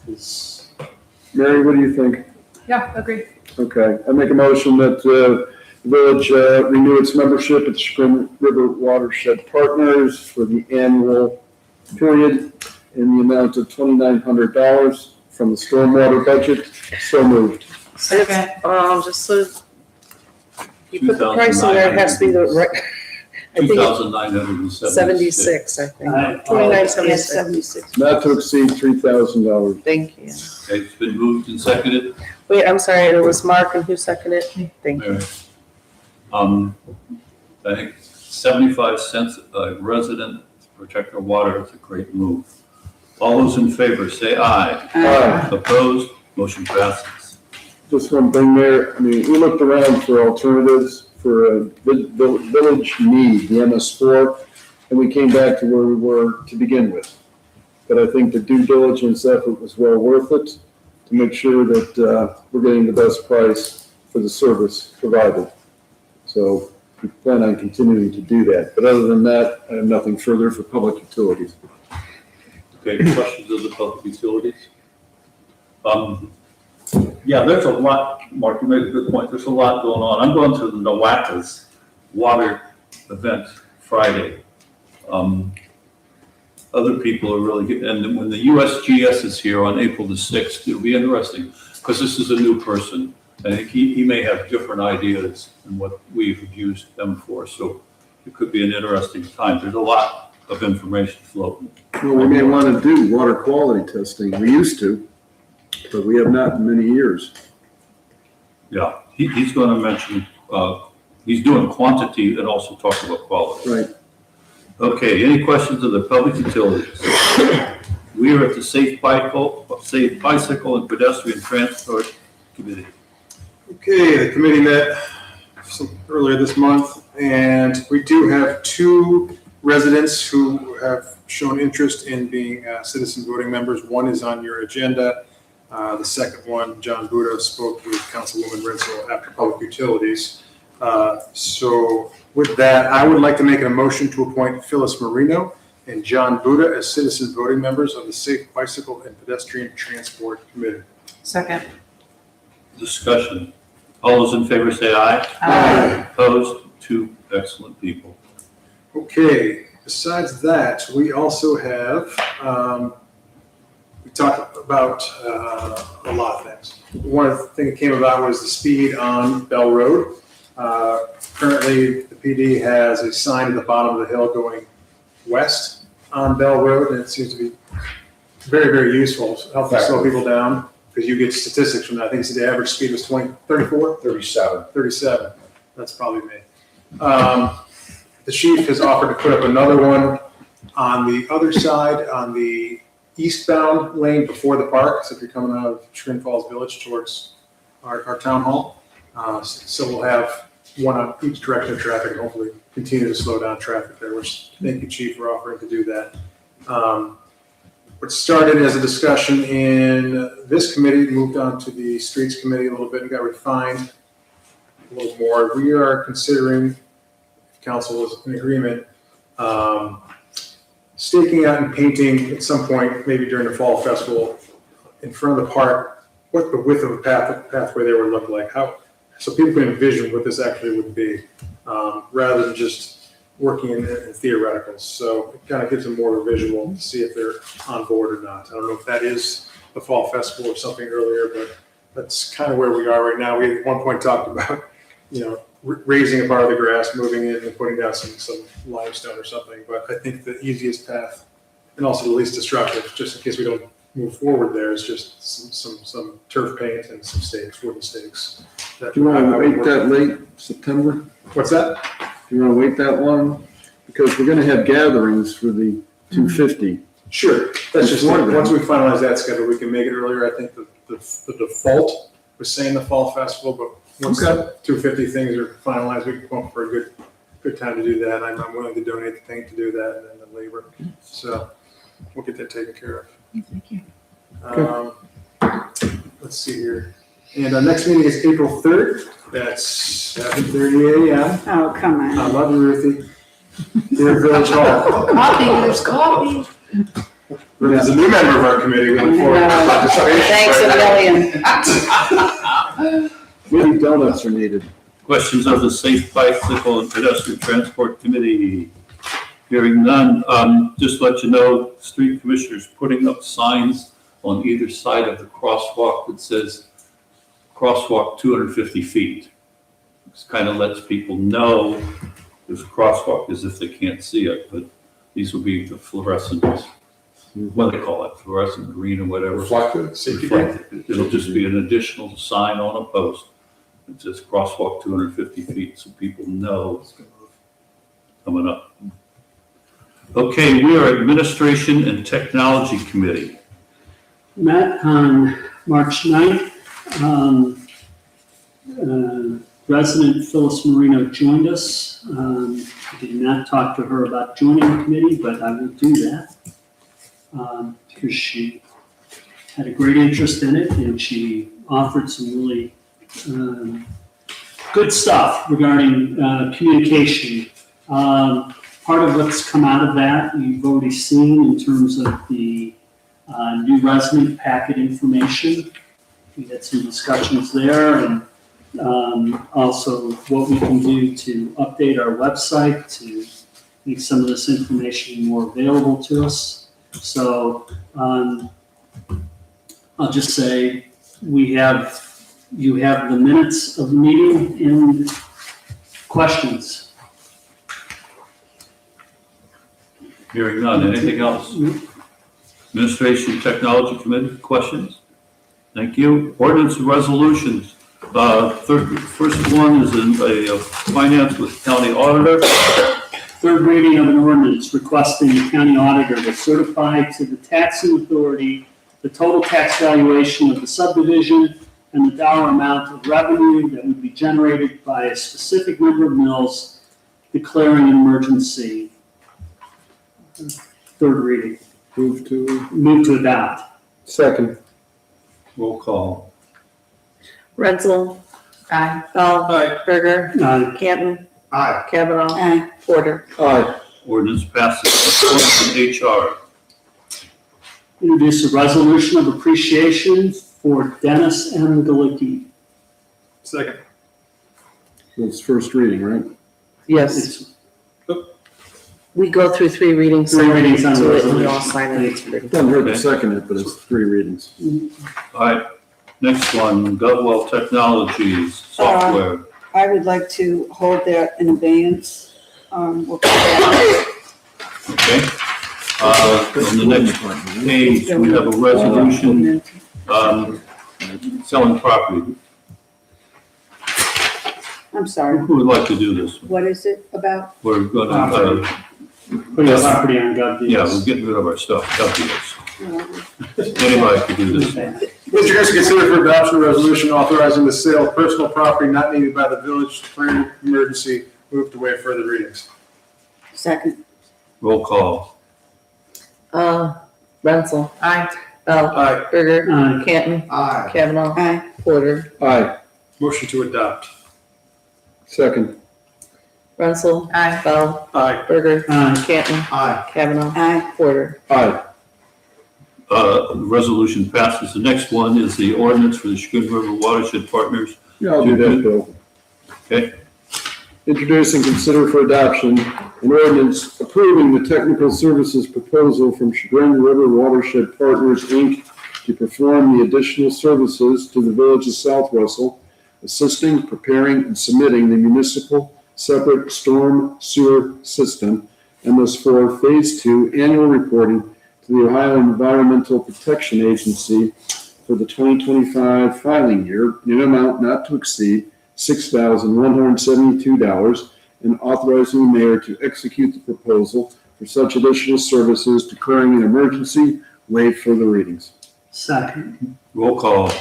It's- Mary, what do you think? Yeah, agree. Okay, I make a motion that the village renew its membership at the Chagrin River Watershed Partners for the annual period in the amount of $2,900 from the stormwater budget. So moved. Second. Just so you put the price in there, it has to be the right, I think it's 76, I think. I- 2976. 76. Not to exceed $3,000. Thank you. Okay, it's been moved and seconded. Wait, I'm sorry, it was Mark and who seconded it? Thank you. I think 75 cents a resident to protect our water is a great move. All those in favor, say aye. Aye. Opposed? Motion passes. Just one thing there, I mean, we looked around for alternatives for a village need, the MS4, and we came back to where we were to begin with. But I think the due diligence effort was well worth it to make sure that we're getting the best price for the service provided. So we plan on continuing to do that. But other than that, I have nothing further for public utilities. Okay, questions of the public utilities? Yeah, there's a lot, Mark, you made a good point. There's a lot going on. I'm going to the Nowakas water event Friday. Other people are really getting, and when the USGS is here on April the 6th, it'll be interesting because this is a new person. I think he may have different ideas than what we've used them for. So it could be an interesting time. There's a lot of information floating. Well, we may want to do water quality testing. We used to, but we have not in many years. Yeah, he's going to mention, he's doing quantity and also talk about quality. Right. Okay, any questions of the public utilities? We are at the Safe Bicycle and Pedestrian Transport Committee. Okay, the committee met earlier this month, and we do have 2 residents who have shown interest in being citizen voting members. One is on your agenda. The second one, John Buda, spoke with Councilwoman Renzel after public utilities. So with that, I would like to make a motion to appoint Phyllis Marino and John Buda as citizen voting members of the Safe Bicycle and Pedestrian Transport Committee. Second. Discussion. All those in favor say aye. Aye. Opposed? 2 excellent people. Okay, besides that, we also have, we talked about a lot of things. One thing that came about was the speed on Bell Road. Currently, the PD has a sign at the bottom of the hill going west on Bell Road, and it seems to be very, very useful, helping slow people down, because you get statistics from that. I think the average speed was 34? 37. 37, that's probably me. The chief has offered to put up another one on the other side, on the eastbound lane before the park, so if you're coming out of Chagrin Falls Village towards our town hall. So we'll have one on each direction of traffic, and hopefully continue to slow down traffic there, which thank you, chief, for offering to do that. What started as a discussion in this committee moved on to the streets committee a little bit and got refined a little more. We are considering, if council is in agreement, staking out and painting at some point, maybe during the fall festival, in front of the park, what the width of a pathway there would look like, so people can envision what this actually would be, rather than just working in theoreticals. So it kind of gives them more of a visual to see if they're on board or not. I don't know if that is the fall festival or something earlier, but that's kind of where we are right now. We at one point talked about, raising a part of the grass, moving in and putting down some limestone or something. But I think the easiest path and also the least disruptive, just in case we don't move forward there, is just some turf paint and some stakes, wooden stakes. Do you want to wait that late September? What's that? Do you want to wait that long? Because we're going to have gatherings for the 250. Sure, that's just, Before then. once we finalize that schedule, we can make it earlier. I think the default was saying the fall festival, but once the 250 things are finalized, we can come up for a good time to do that. I'm willing to donate the thing to do that and then the labor. So we'll get that taken care of. Thank you. Let's see here. And our next meeting is April 3rd. That's 7:30 a.m. Oh, come I on. love you, Ruthie. Here at Village Hall. Coffee, there's coffee. There's a new member of our committee going forward. Thanks a million. Maybe donuts are needed. Questions of the Safe Bicycle and Pedestrian Transport Committee? Hearing none, just let you know, street commissioners putting up signs on either side of the crosswalk that says crosswalk 250 feet. This kind of lets people know there's a crosswalk as if they can't see it, but these will be the fluorescent, what do they call it, fluorescent green or whatever. Reflected? Reflected. It'll just be an additional sign on a post. It says crosswalk 250 feet, so people know it's coming up. Okay, we are Administration and Technology Committee. Met on March 9th. Resident Phyllis Marino joined us. I did not talk to her about joining the committee, but I will do that because she had a great interest in it and she offered some really good stuff regarding communication. Part of what's come out of that, you've already seen in terms of the new resident packet information. We had some discussions there and also what we can do to update our website to make some of this information more available to us. So I'll just say you have the minutes of the meeting and questions. Hearing none, anything else? Administration Technology Committee, questions? Thank you. Ordinance and resolutions. First one is in finance with county auditor. Third reading of an ordinance requesting the county auditor to certify to the taxing authority the total tax valuation of the subdivision and the dollar amount of revenue that would be generated by a specific number of mills declaring an emergency. Third reading. Move to, Move to adopt. second. Roll call. Renzel, Aye. Bell, Aye. Berger, Aye. Canton, Aye. Kavanaugh, Aye. Porter. Aye. Ordinance passes. Reports from HR. Introduce a resolution of appreciation for Dennis M. Galicki. Second. It's first reading, right? Yes, It's- we go through three readings. Three readings on the to it, and we all resolution. sign it. It's pretty- Doesn't hurt to Okay. second it, but it's 3 readings. All right, next one, GovWell Technologies software. I would like to hold that in abeyance. We'll put that Okay. On the next page, we have a resolution, selling property. I'm sorry, Who would like to do this? what is it about? We're gonna, Putting a property on gov deals. yeah, we're getting rid of our stuff, deals. Anybody can do this. Mr. Council, consider for adoption a resolution authorizing the sale of personal property not needed by the village declaring emergency. Move to waive further readings. Second. Roll call. Renzel, Aye. Bell, Aye. Berger, Aye. Canton, Aye. Kavanaugh, Aye. Porter. Aye. Motion to adopt. Second. Renzel, Aye. Bell, Aye. Berger, Aye. Canton, Aye. Kavanaugh, Aye. Porter. Aye. Resolution passes. The next one is the ordinance for the Chagrin River Watershed Partners. Yeah, I'll do that, Bill. Okay. Introduce and consider for adoption an ordinance approving the technical services proposal from Chagrin River Watershed Partners, Inc. to perform the additional services to the village of South Russell, assisting, preparing, and submitting the municipal separate storm sewer system, MS4 Phase 2 annual reporting to the Ohio Environmental Protection Agency for the 2025 filing year in an amount not to exceed $6,172, and authorizing the mayor to execute the proposal for such additional services, declaring an emergency, waive further readings. Second. Roll call.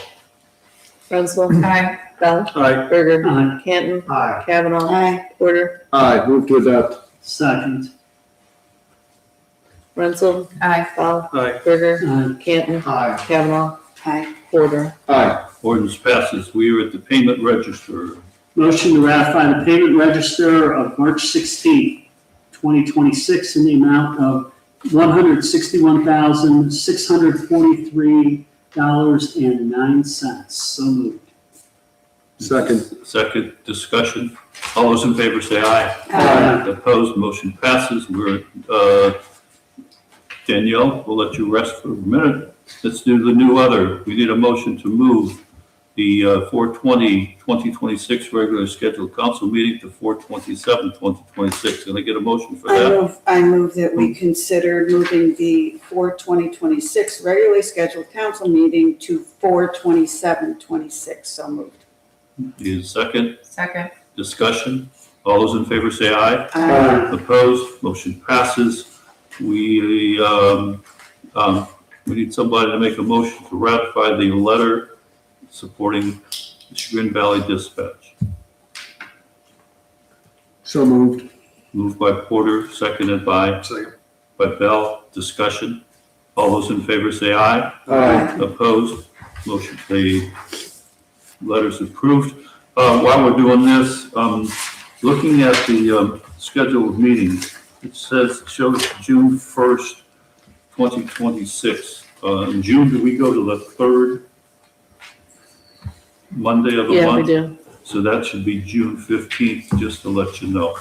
Renzel, Aye. Bell, Aye. Berger, Aye. Canton, Aye. Kavanaugh, Aye. Porter, Aye, move to adopt. Second. Renzel, Aye. Bell, Aye. Berger, Aye. Canton, Aye. Kavanaugh, Aye. Porter. Aye. Ordinance passes. We are at the payment register. Motion to ratify the payment register of March 16th, 2026 in the amount of $161,643.09. So moved. Second. Second discussion. All those in favor say aye. Aye. Opposed, motion passes. We're, Danielle, we'll let you rest for a minute. Let's do the new other. We need a motion to move the 4/20/2026 regular scheduled council meeting to 4/27/2026. Can I get a motion for that? I move that we consider moving the 4/20/26 regularly scheduled council meeting to 4/27/26. So moved. Need a second? Second. Discussion. All those in favor say aye. Aye. Opposed, motion passes. We need somebody to make a motion to ratify the letter supporting the Chagrin Valley Dispatch. So moved. Moved by Porter, seconded by Second. Bell. Discussion. All those in favor say aye. Aye. Opposed, motion, the letter's approved. While we're doing this, looking at the schedule of meetings, it shows June 1st, 2026. In June, do we go to the third Monday of the Yeah, we month? do. So that should be June 15th, just to let you know.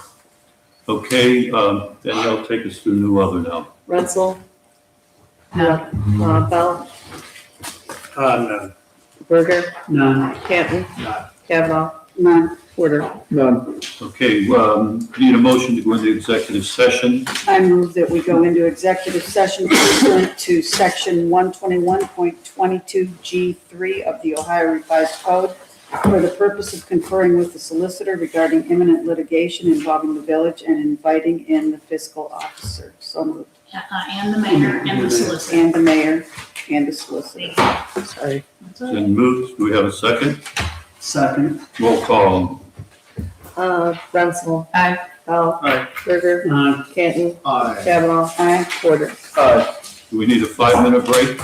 Okay, Danielle, take us through new other now. Renzel, No. Bell, None. Berger, None. Canton, None. Kavanaugh, None. Porter. None. Okay, need a motion to go into executive session. I move that we go into executive session pursuant to section 121.22G3 of the Ohio Revised Code for the purpose of conferring with the solicitor regarding imminent litigation involving the village and inviting in the fiscal officer. So moved. And the mayor and the solicitor. And the mayor and the solicitor. Sorry. Been moved. Do we have a second? Second. Roll call. Renzel, Aye. Bell, Aye. Berger, Aye. Canton, Aye. Kavanaugh, Aye. Porter. Do we need a 5-minute break?